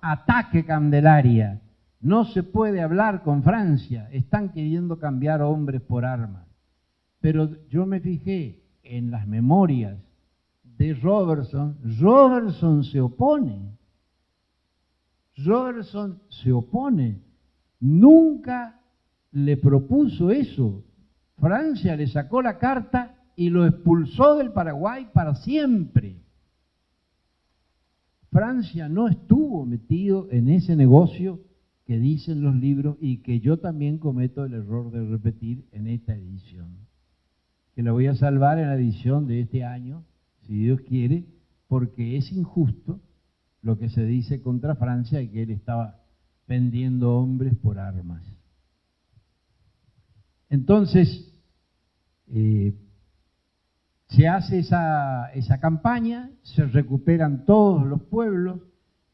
ataque Candelaria, no se puede hablar con Francia, están queriendo cambiar hombres por armas. Pero yo me fijé en las memorias de Robertson, Robertson se opone. Robertson se opone, nunca le propuso eso. Francia le sacó la carta y lo expulsó del Paraguay para siempre. Francia no estuvo metido en ese negocio que dicen los libros y que yo también cometo el error de repetir en esta edición, que la voy a salvar en la edición de este año, si Dios quiere, porque es injusto lo que se dice contra Francia y que él estaba vendiendo hombres por armas. Entonces, se hace esa campaña, se recuperan todos los pueblos.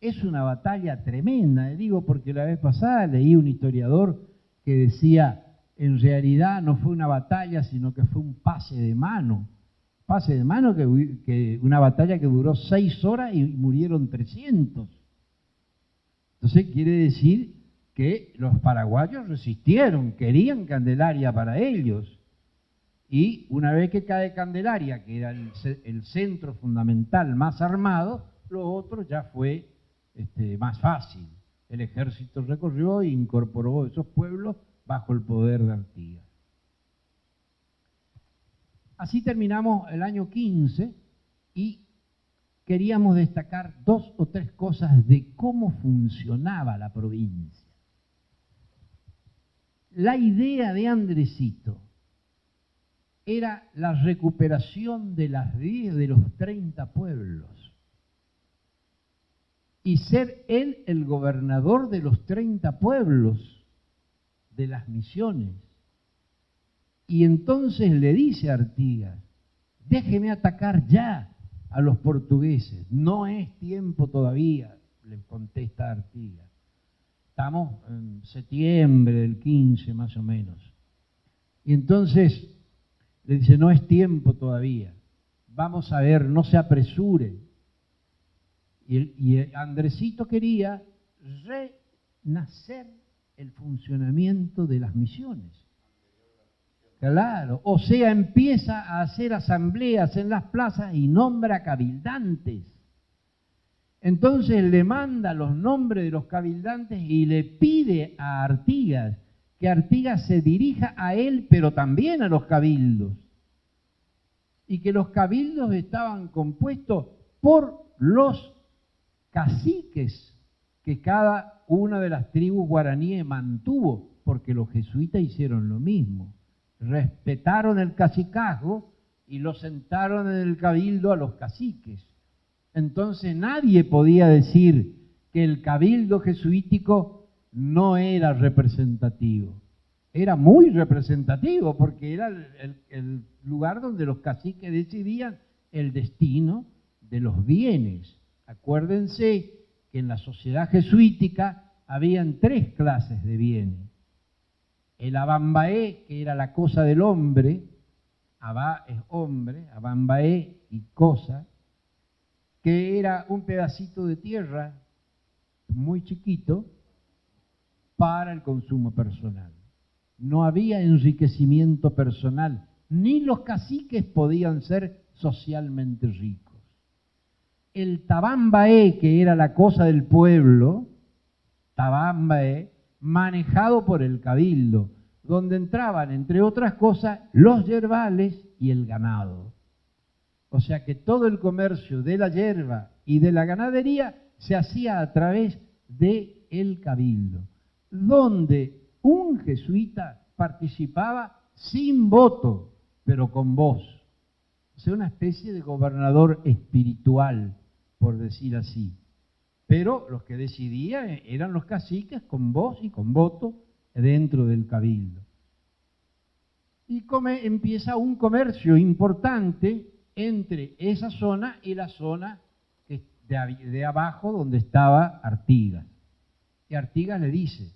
Es una batalla tremenda, digo, porque la vez pasada leí un historiador que decía, en realidad no fue una batalla, sino que fue un pase de mano. Pase de mano, que una batalla que duró 6 horas y murieron 300. Entonces quiere decir que los paraguayos resistieron, querían Candelaria para ellos. Y una vez que cae Candelaria, que era el centro fundamental más armado, lo otro ya fue más fácil. El ejército recorrió e incorporó esos pueblos bajo el poder de Artigas. Así terminamos el año 15 y queríamos destacar 2 o 3 cosas de cómo funcionaba la provincia. La idea de Andresito era la recuperación de las 10 de los 30 pueblos y ser él el gobernador de los 30 pueblos de las misiones. Y entonces le dice a Artigas, déjeme atacar ya a los portugueses, no es tiempo todavía, le contesta Artigas. Estamos en septiembre del 15 más o menos. Y entonces le dice, no es tiempo todavía, vamos a ver, no se apresure. Y Andresito quería renacer el funcionamiento de las misiones. Claro, o sea, empieza a hacer asambleas en las plazas y nombra cabildantes. Entonces le manda los nombres de los cabildantes y le pide a Artigas que Artigas se dirija a él, pero también a los cabildos. Y que los cabildos estaban compuestos por los caciques que cada una de las tribus guaraníes mantuvo, porque los jesuitas hicieron lo mismo. Respetaron el cacicazgo y lo sentaron en el cabildo a los caciques. Entonces nadie podía decir que el cabildo jesuítico no era representativo. Era muy representativo porque era el lugar donde los caciques decidían el destino de los bienes. Acuérdense que en la sociedad jesuítica habían 3 clases de bienes. El abambaé, que era la cosa del hombre, abá es hombre, abambaé y cosa, que era un pedacito de tierra muy chiquito para el consumo personal. No había enriquecimiento personal, ni los caciques podían ser socialmente ricos. El tabambaé, que era la cosa del pueblo, tabambaé, manejado por el cabildo, donde entraban, entre otras cosas, los yerbales y el ganado. O sea que todo el comercio de la yerba y de la ganadería se hacía a través del cabildo, donde un jesuita participaba sin voto, pero con voz. O sea, una especie de gobernador espiritual, por decir así. Pero los que decidían eran los caciques con voz y con voto dentro del cabildo. Y empieza un comercio importante entre esa zona y la zona de abajo donde estaba Artigas. Y Artigas le dice,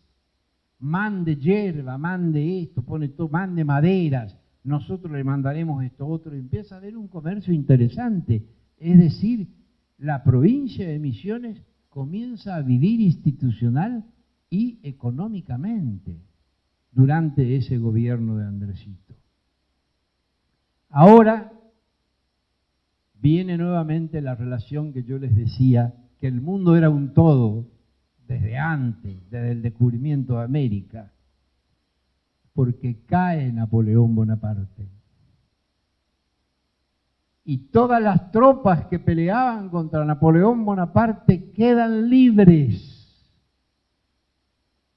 mande hierba, mande esto, mande maderas, nosotros le mandaremos esto otro. Y empieza a haber un comercio interesante. Es decir, la provincia de Misiones comienza a vivir institucional y económicamente durante ese gobierno de Andresito. Ahora viene nuevamente la relación que yo les decía, que el mundo era un todo, desde antes, desde el descubrimiento de América, porque cae Napoleón Bonaparte. Y todas las tropas que peleaban contra Napoleón Bonaparte quedan libres.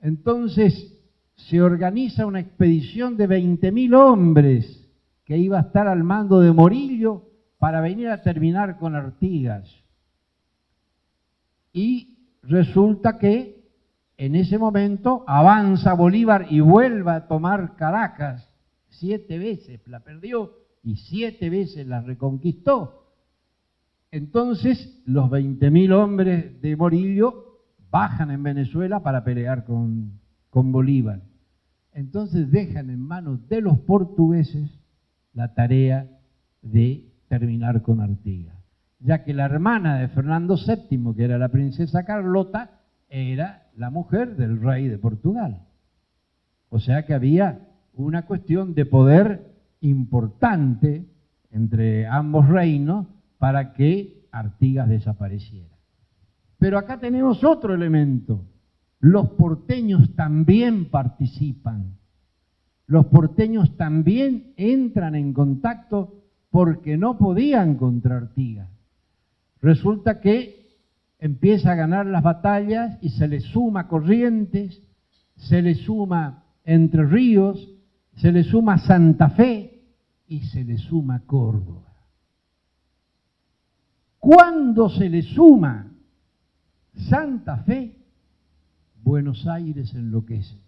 Entonces se organiza una expedición de 20.000 hombres que iba a estar al mando de Morillo para venir a terminar con Artigas. Y resulta que en ese momento avanza Bolívar y vuelve a tomar Caracas. 7 veces la perdió y 7 veces la reconquistó. Entonces los 20.000 hombres de Morillo bajan en Venezuela para pelear con Bolívar. Entonces dejan en manos de los portugueses la tarea de terminar con Artigas, ya que la hermana de Fernando VII, que era la princesa Carlota, era la mujer del rey de Portugal. O sea que había una cuestión de poder importante entre ambos reinos para que Artigas desapareciera. Pero acá tenemos otro elemento. Los porteños también participan. Los porteños también entran en contacto porque no podían contra Artigas. Resulta que empieza a ganar las batallas y se le suma Corrientes, se le suma Entre Ríos, se le suma Santa Fe y se le suma Córdoba. Cuando se le suma Santa Fe, Buenos Aires enloquece.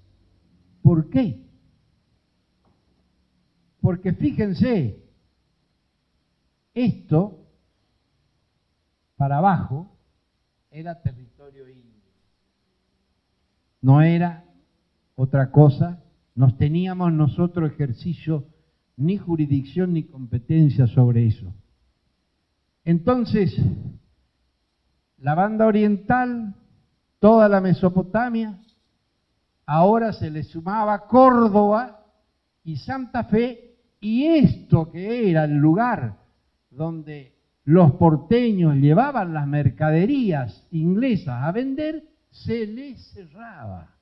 ¿Por qué? Porque fíjense, esto para abajo era territorio indio. No era otra cosa, no teníamos nosotros ejercicio ni jurisdicción ni competencia sobre eso. Entonces, la banda oriental, toda la Mesopotamia, ahora se le sumaba Córdoba y Santa Fe, y esto que era el lugar donde los porteños llevaban las mercaderías inglesas a vender, se les cerraba.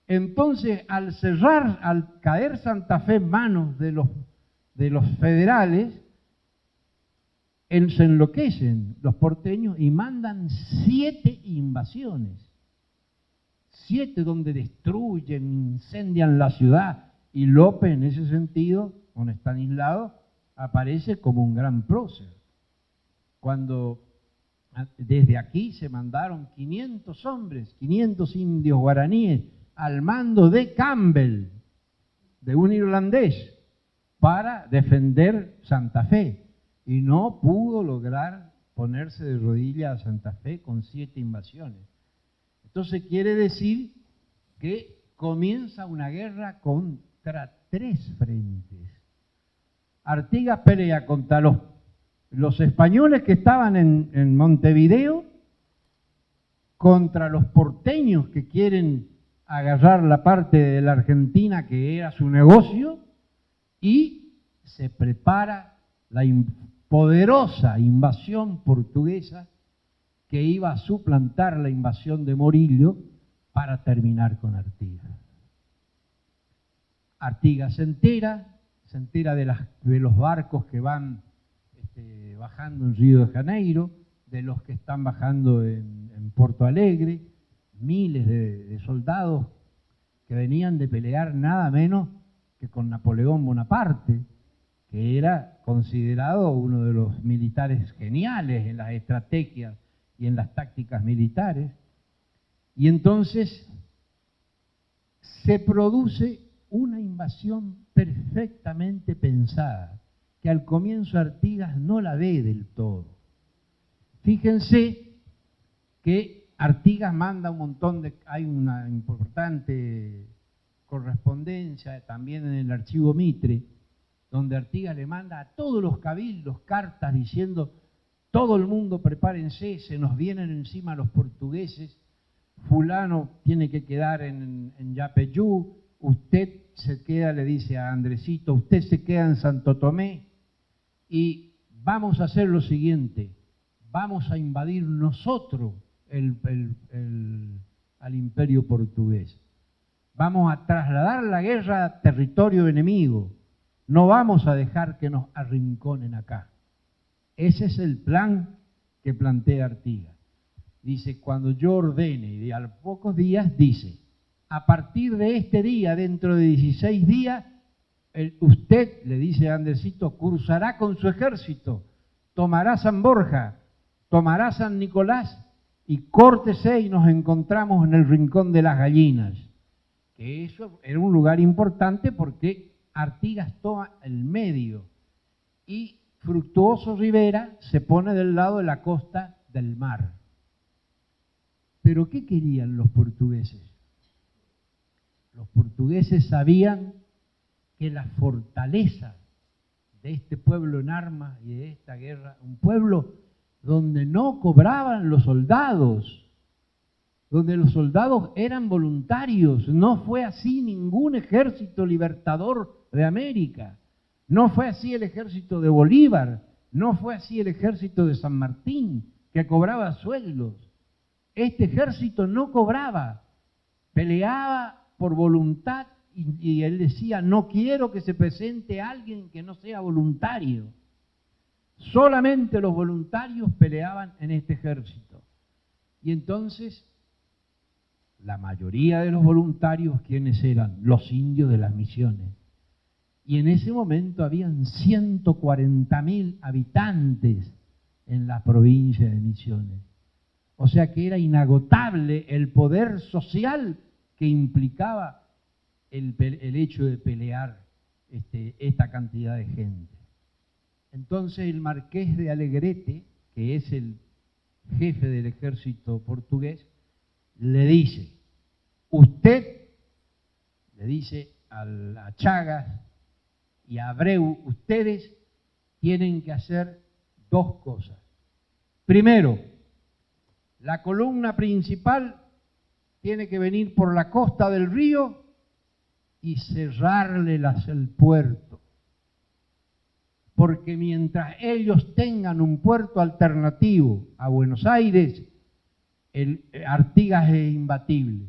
Entonces, al cerrar, al caer Santa Fe en manos de los federales, se enloquecen los porteños y mandan 7 invasiones. 7 donde destruyen, incendian la ciudad. Y López, en ese sentido, con Estanislao, aparece como un gran prócer. Cuando desde aquí se mandaron 500 hombres, 500 indios guaraníes, al mando de Campbell, de un irlandés, para defender Santa Fe. Y no pudo lograr ponerse de rodillas a Santa Fe con 7 invasiones. Entonces quiere decir que comienza una guerra contra 3 frentes. Artigas pelea contra los españoles que estaban en Montevideo, contra los porteños que quieren agarrar la parte de la Argentina que era su negocio, y se prepara la poderosa invasión portuguesa que iba a suplantar la invasión de Morillo para terminar con Artigas. Artigas se entera de los barcos que van bajando en Río de Janeiro, de los que están bajando en Porto Alegre, miles de soldados que venían de pelear nada menos que con Napoleón Bonaparte, que era considerado uno de los militares geniales en las estrategias y en las tácticas militares. Y entonces se produce una invasión perfectamente pensada, que al comienzo Artigas no la ve del todo. Fíjense que Artigas manda un montón hay una importante correspondencia también en el archivo Mitre, donde Artigas le manda a todos los cabildos cartas diciendo: todo el mundo prepárense, se nos vienen encima los portugueses, fulano tiene que quedar en Yapeyú, usted se queda, le dice a Andresito, usted se queda en Santo Tomé, y vamos a hacer lo siguiente, vamos a invadir nosotros al imperio portugués. Vamos a trasladar la guerra a territorio enemigo. No vamos a dejar que nos arrinconen acá. Ese es el plan que plantea Artigas. Dice, cuando yo ordene, y a los pocos días dice, a partir de este día, dentro de 16 días, usted, le dice a Andresito, cruzará con su ejército, tomará San Borja, tomará San Nicolás y córtese y nos encontramos en el Rincón de las Gallinas. Que eso era un lugar importante porque Artigas toma el medio y Fructuoso Rivera se pone del lado de la costa del mar. ¿Pero qué querían los portugueses? Los portugueses sabían que la fortaleza de este pueblo en armas y de esta guerra, un pueblo donde no cobraban los soldados, donde los soldados eran voluntarios, no fue así ningún ejército libertador de América, no fue así el ejército de Bolívar, no fue así el ejército de San Martín, que cobraba sueldos. Este ejército no cobraba, peleaba por voluntad y él decía, no quiero que se presente alguien que no sea voluntario. Solamente los voluntarios peleaban en este ejército. Y entonces, la mayoría de los voluntarios, ¿quiénes eran? Los indios de las misiones. Y en ese momento habían 140.000 habitantes en la provincia de Misiones. O sea que era inagotable el poder social que implicaba el hecho de pelear esta cantidad de gente. Entonces el marqués de Alegrete, que es el jefe del ejército portugués, le dice, usted, le dice a Chagas y a Abreu, ustedes tienen que hacer dos cosas. Primero, la columna principal tiene que venir por la costa del río y cerrarle el puerto. Porque mientras ellos tengan un puerto alternativo a Buenos Aires, Artigas es imbatible.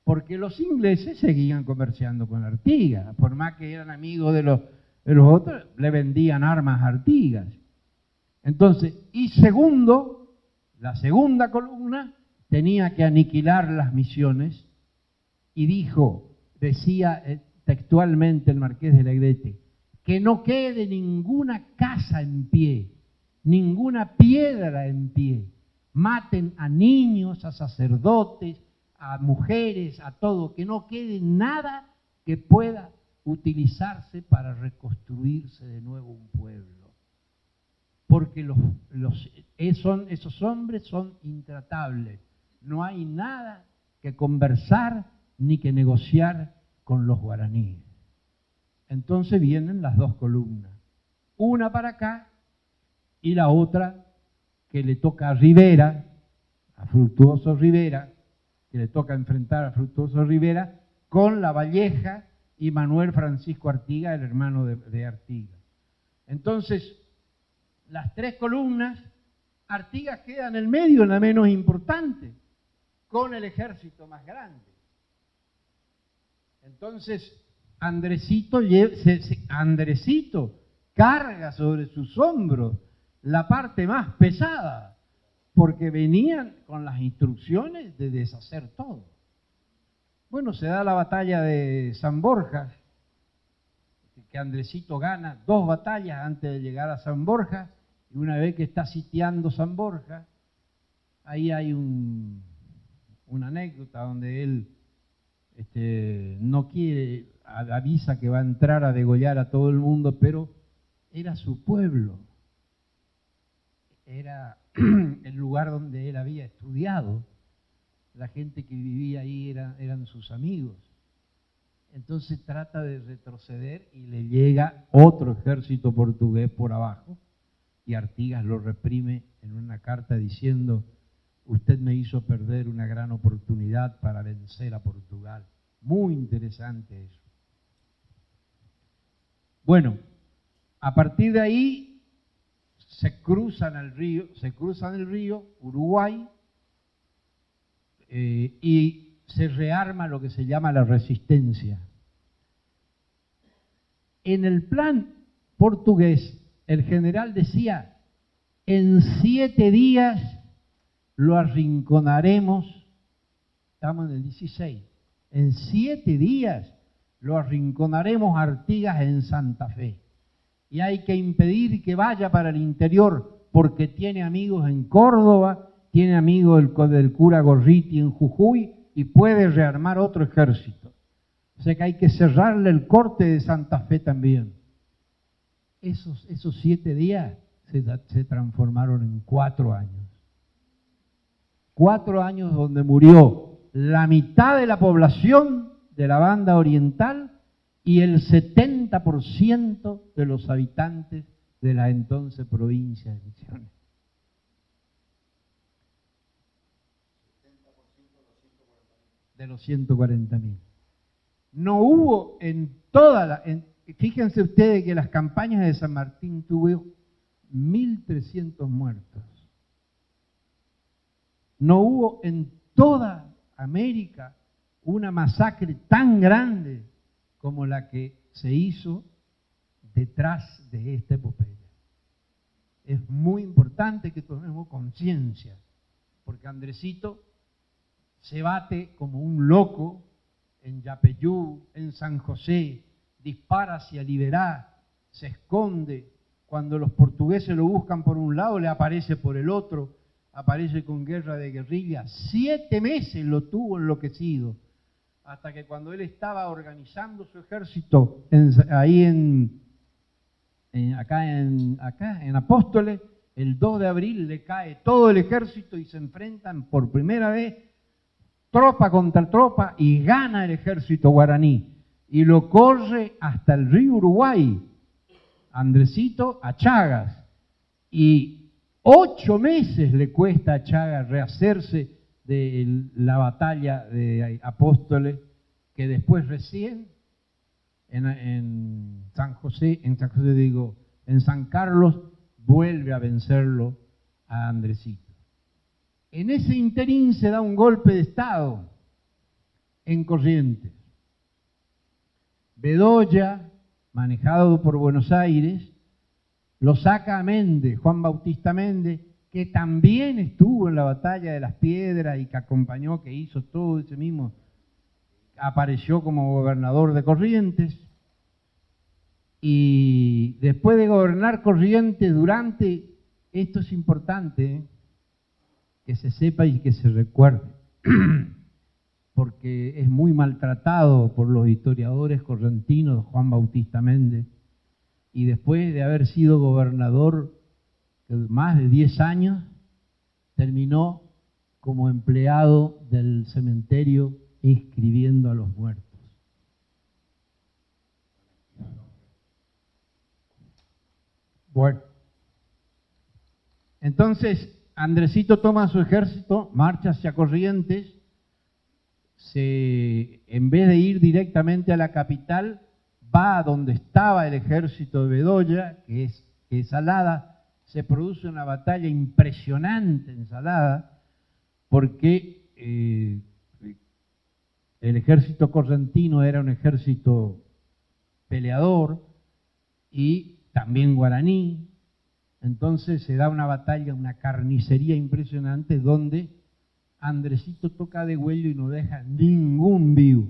Porque los ingleses seguían comerciando con Artigas, por más que eran amigos de los otros, le vendían armas a Artigas. Entonces, y segundo, la segunda columna tenía que aniquilar las misiones y decía textualmente el marqués de Alegrete, que no quede ninguna casa en pie, ninguna piedra en pie. Maten a niños, a sacerdotes, a mujeres, a todo, que no quede nada que pueda utilizarse para reconstruirse de nuevo un pueblo. Porque esos hombres son intratables. No hay nada que conversar ni que negociar con los guaraníes. Entonces vienen las dos columnas, una para acá y la otra que le toca a Rivera, a Fructuoso Rivera, que le toca enfrentar a Fructuoso Rivera con Lavalleja y Manuel Francisco Artigas, el hermano de Artigas. Entonces, las tres columnas, Artigas queda en el medio, en la menos importante, con el ejército más grande. Entonces, Andresito carga sobre sus hombros la parte más pesada, porque venían con las instrucciones de deshacer todo. Bueno, se da la batalla de San Borja, que Andresito gana 2 batallas antes de llegar a San Borja, y una vez que está sitiando San Borja, ahí hay una anécdota donde él no quiere, avisa que va a entrar a degollar a todo el mundo, pero era su pueblo, era el lugar donde él había estudiado, la gente que vivía ahí eran sus amigos. Entonces trata de retroceder y le llega otro ejército portugués por abajo y Artigas lo reprime en una carta diciendo, usted me hizo perder una gran oportunidad para vencer a Portugal. Muy interesante eso. Bueno, a partir de ahí se cruzan el río Uruguay y se rearma lo que se llama la resistencia. En el plan portugués, el general decía, en 7 días lo arrinconaremos, estamos en el 16, en 7 días lo arrinconaremos a Artigas en Santa Fe. Y hay que impedir que vaya para el interior, porque tiene amigos en Córdoba, tiene amigos del cura Gorriti en Jujuy y puede rearmar otro ejército. O sea que hay que cerrarle el corte de Santa Fe también. Esos 7 días se transformaron en 4 años. 4 años donde murió la mitad de la población de la banda oriental y el 70% de los habitantes de la entonces provincia de Misiones. De los 140.000. No hubo en toda la... fíjense ustedes que las campañas de San Martín tuvo 1.300 muertos. No hubo en toda América una masacre tan grande como la que se hizo detrás de esta epopeya. Es muy importante que tomemos conciencia, porque Andresito se bate como un loco en Yapeyú, en San José, dispara hacia Liberá, se esconde. Cuando los portugueses lo buscan por un lado, le aparece por el otro, aparece con guerra de guerrilla. 7 meses lo tuvo enloquecido, hasta que cuando él estaba organizando su ejército acá en Apóstoles, el 2 de abril le cae todo el ejército y se enfrentan por primera vez tropa contra tropa y gana el ejército guaraní y lo corre hasta el río Uruguay, Andresito, a Chagas, y 8 meses le cuesta a Chagas rehacerse de la batalla de Apóstoles, que después recién en San Carlos vuelve a vencerlo a Andresito. En ese interín se da un golpe de Estado en Corrientes. Bedoya, manejado por Buenos Aires, lo saca a Méndez, Juan Bautista Méndez, que también estuvo en la batalla de las Piedras y que acompañó, que hizo todo ese mismo, apareció como gobernador de Corrientes. Y después de gobernar Corrientes esto es importante, que se sepa y que se recuerde, porque es muy maltratado por los historiadores correntinos, Juan Bautista Méndez, y después de haber sido gobernador más de 10 años, terminó como empleado del cementerio inscribiendo a los muertos. Bueno, entonces Andresito toma su ejército, marcha hacia Corrientes, en vez de ir directamente a la capital, va a donde estaba el ejército de Bedoya, que es Salada. Se produce una batalla impresionante en Salada, porque el ejército correntino era un ejército peleador y también guaraní. Entonces se da una batalla, una carnicería impresionante, donde Andresito toca de huello y no deja ningún vivo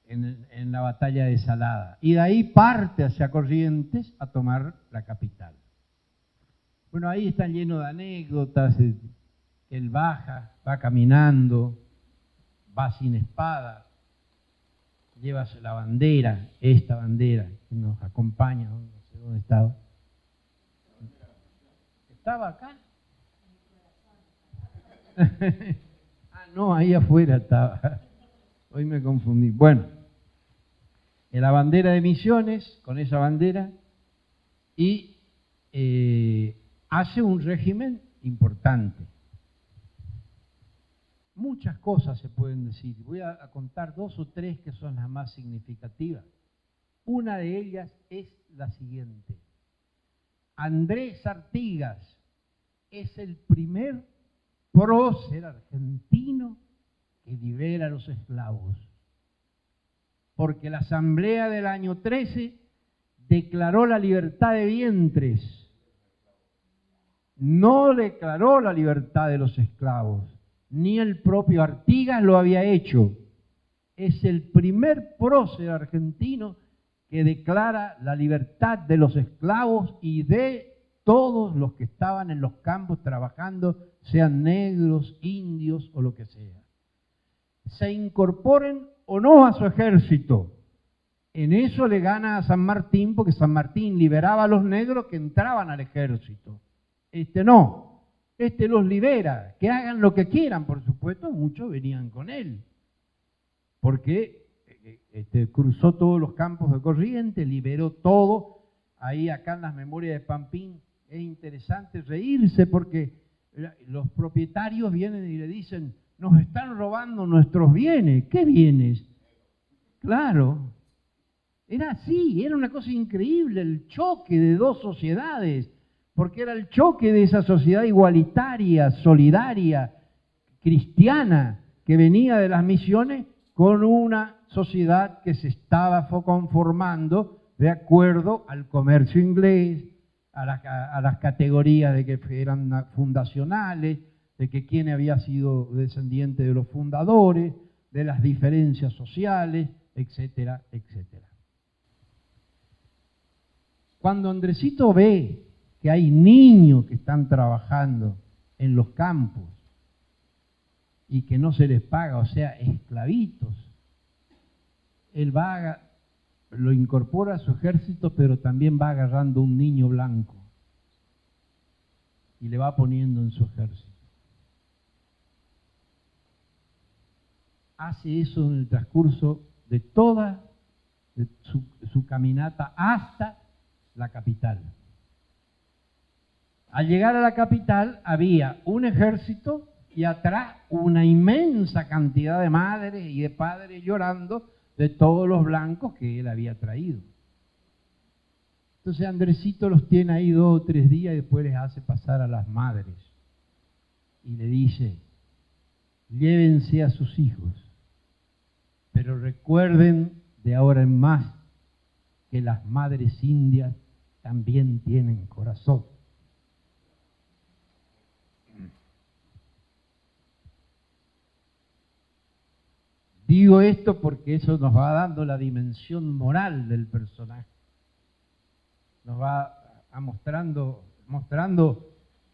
en la batalla de Salada. Y de ahí parte hacia Corrientes a tomar la capital. Bueno, ahí están llenos de anécdotas. Él va caminando, va sin espada, lleva la bandera, esta bandera que nos acompaña, no sé dónde estaba. ¿Estaba acá? No, ahí afuera estaba. Hoy me confundí. Bueno, en la bandera de Misiones, con esa bandera, y hace un régimen importante. Muchas cosas se pueden decir. Voy a contar 2 o 3 que son las más significativas. Una de ellas es la siguiente. Andrés Artigas es el primer prócer argentino que libera a los esclavos. Porque la Asamblea del año 13 declaró la libertad de vientres, no declaró la libertad de los esclavos, ni el propio Artigas lo había hecho. Es el primer prócer argentino que declara la libertad de los esclavos y de todos los que estaban en los campos trabajando, sean negros, indios o lo que sea. Se incorporen o no a su ejército. En eso le gana a San Martín, porque San Martín liberaba a los negros que entraban al ejército. Este no, este los libera, que hagan lo que quieran, por supuesto, muchos venían con él, porque cruzó todos los campos de Corrientes, liberó todo. Ahí acá en las memorias de Pampín es interesante reírse porque los propietarios vienen y le dicen, nos están robando nuestros bienes. ¿Qué bienes? Claro, era así, era una cosa increíble el choque de dos sociedades, porque era el choque de esa sociedad igualitaria, solidaria, cristiana, que venía de las misiones, con una sociedad que se estaba conformando de acuerdo al comercio inglés, a las categorías de que eran fundacionales, de que quién había sido descendiente de los fundadores, de las diferencias sociales, etcétera, etcétera. Cuando Andresito ve que hay niños que están trabajando en los campos y que no se les paga, o sea, esclavitos, él lo incorpora a su ejército, pero también va agarrando un niño blanco y le va poniendo en su ejército. Hace eso en el transcurso de toda su caminata hasta la capital. Al llegar a la capital había un ejército y atrás una inmensa cantidad de madres y de padres llorando de todos los blancos que él había traído. Entonces Andresito los tiene ahí 2 o 3 días y después les hace pasar a las madres y le dice, llévense a sus hijos, pero recuerden de ahora en más que las madres indias también tienen corazón. Digo esto porque eso nos va dando la dimensión moral del personaje. Nos va mostrando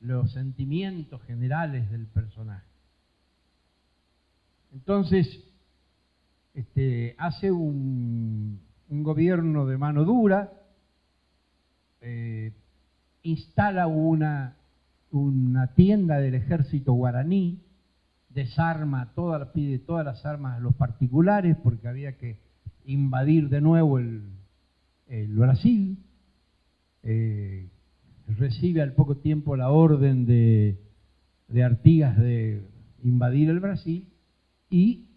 los sentimientos generales del personaje. Entonces, hace un gobierno de mano dura, instala una tienda del ejército guaraní, pide todas las armas a los particulares porque había que invadir de nuevo el Brasil. Recibe al poco tiempo la orden de Artigas de invadir el Brasil y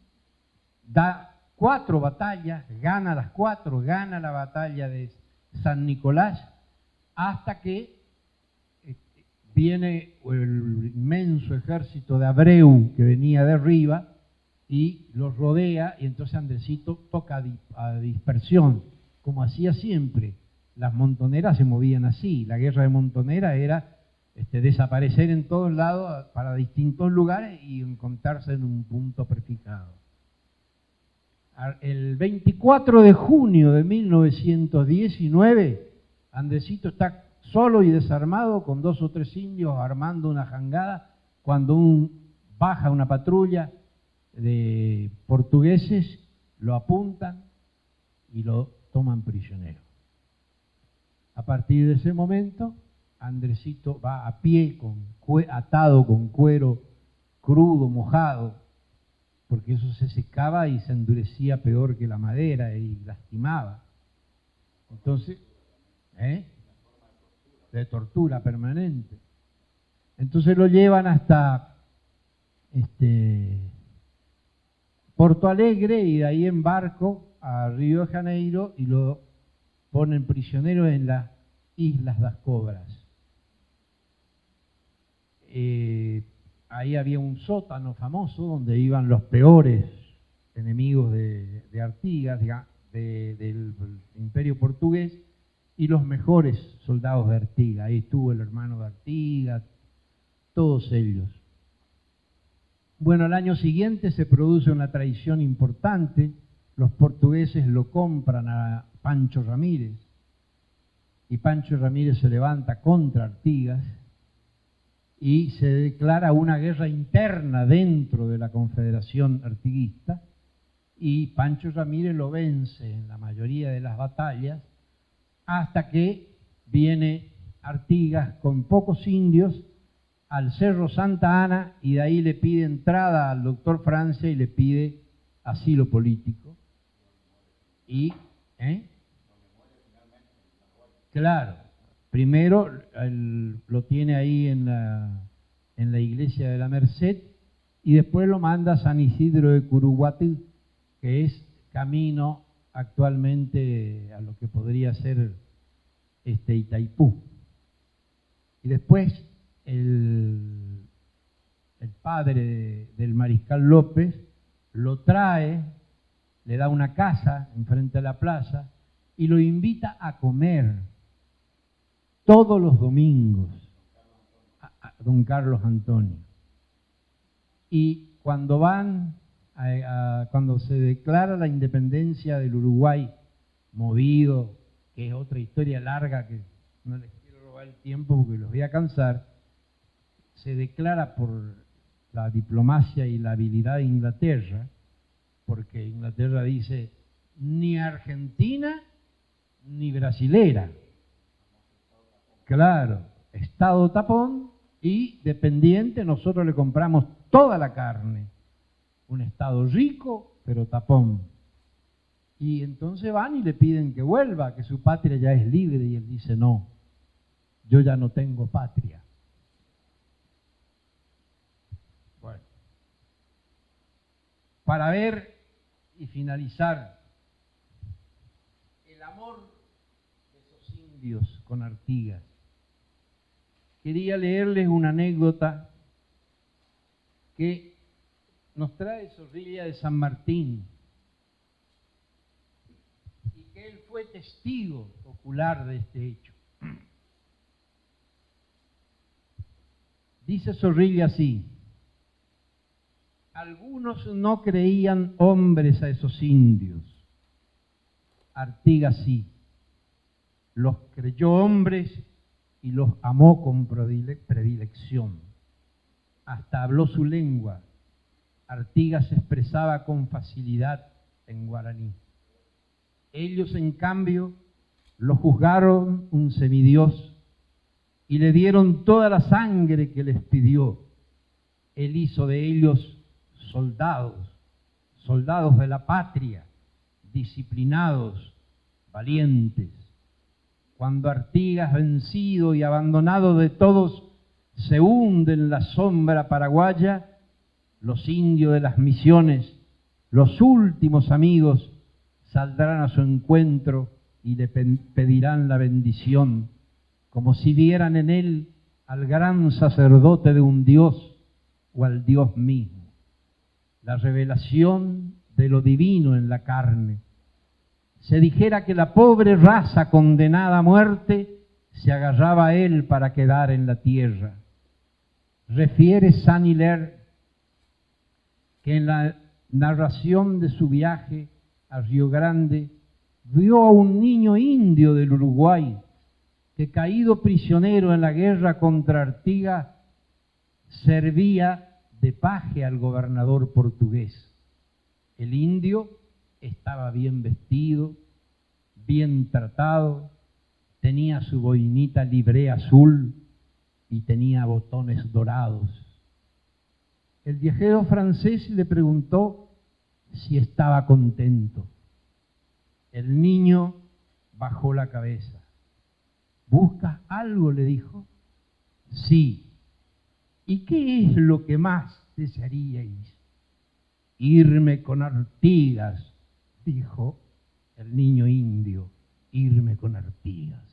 da 4 batallas, gana las 4, gana la batalla de San Nicolás, hasta que viene el inmenso ejército de Abreu que venía de arriba y los rodea, y entonces Andresito toca a dispersión, como hacía siempre. Las montoneras se movían así, la guerra de montonera era desaparecer en todos lados para distintos lugares y encontrarse en un punto prefijado. El 24 de junio de 1919, Andresito está solo y desarmado con 2 o 3 indios armando una jangada cuando baja una patrulla de portugueses, lo apuntan y lo toman prisionero. A partir de ese momento, Andresito va a pie, atado con cuero crudo, mojado, porque eso se secaba y se endurecía peor que la madera y lastimaba. Entonces, de tortura permanente. Entonces lo llevan hasta Porto Alegre y de ahí en barco a Río de Janeiro y lo ponen prisionero en las Islas das Cobras. ahí había un sótano famoso donde iban los peores enemigos de Artigas, del Imperio Portugués, y los mejores soldados de Artigas. Ahí estuvo el hermano de Artigas, todos ellos. Bueno, al año siguiente se produce una traición importante. Los portugueses lo compran a Pancho Ramírez, y Pancho Ramírez se levanta contra Artigas y se declara una guerra interna dentro de la Confederación Artiguista, y Pancho Ramírez lo vence en la mayoría de las batallas, hasta que viene Artigas con pocos indios al Cerro Santa Ana, y de ahí le pide entrada al doctor Francia y le pide asilo político. Y, claro, primero lo tiene ahí en la iglesia de la Merced, y después lo manda a San Isidro de Curuguatí, que es camino actualmente a lo que podría ser Itaipú. Y después el padre del mariscal López lo trae, le da una casa enfrente de la plaza y lo invita a comer todos los domingos a don Carlos Antonio. Y cuando cuando se declara la independencia del Uruguay, movido, que es otra historia larga que no les quiero robar el tiempo porque los voy a cansar, se declara por la diplomacia y la habilidad de Inglaterra, porque Inglaterra dice ni argentina ni brasilera. Claro, Estado tapón y dependiente, nosotros le compramos toda la carne. Un Estado rico, pero tapón. Y entonces van y le piden que vuelva, que su patria ya es libre, y él dice, no, yo ya no tengo patria. Bueno, para ver y finalizar el amor de esos indios con Artigas, quería leerles una anécdota que nos trae Zorrilla de San Martín, y que él fue testigo ocular de este hecho. Dice Zorrilla así: algunos no creían hombres a esos indios, Artigas sí, los creyó hombres y los amó con predilección. Hasta habló su lengua. Artigas se expresaba con facilidad en guaraní. Ellos, en cambio, lo juzgaron un semidios y le dieron toda la sangre que les pidió. Él hizo de ellos soldados de la patria, disciplinados, valientes. Cuando Artigas, vencido y abandonado de todos, se hunde en la sombra paraguaya, los indios de las misiones, los últimos amigos, saldrán a su encuentro y le pedirán la bendición, como si vieran en él al gran sacerdote de un Dios o al Dios mismo. La revelación de lo divino en la carne. Se dijera que la pobre raza condenada a muerte se agarraba a él para quedar en la tierra. Refiere Saint Hilaire que en la narración de su viaje a Río Grande vio a un niño indio del Uruguay que, caído prisionero en la guerra contra Artigas, servía de paje al gobernador portugués. El indio estaba bien vestido, bien tratado, tenía su boinita libré azul y tenía botones dorados. El viajero francés le preguntó si estaba contento. El niño bajó la cabeza. ¿Buscas algo?, le dijo. Sí. ¿Y qué es lo que más desearíais? Irme con Artigas, dijo el niño indio, irme con Artigas.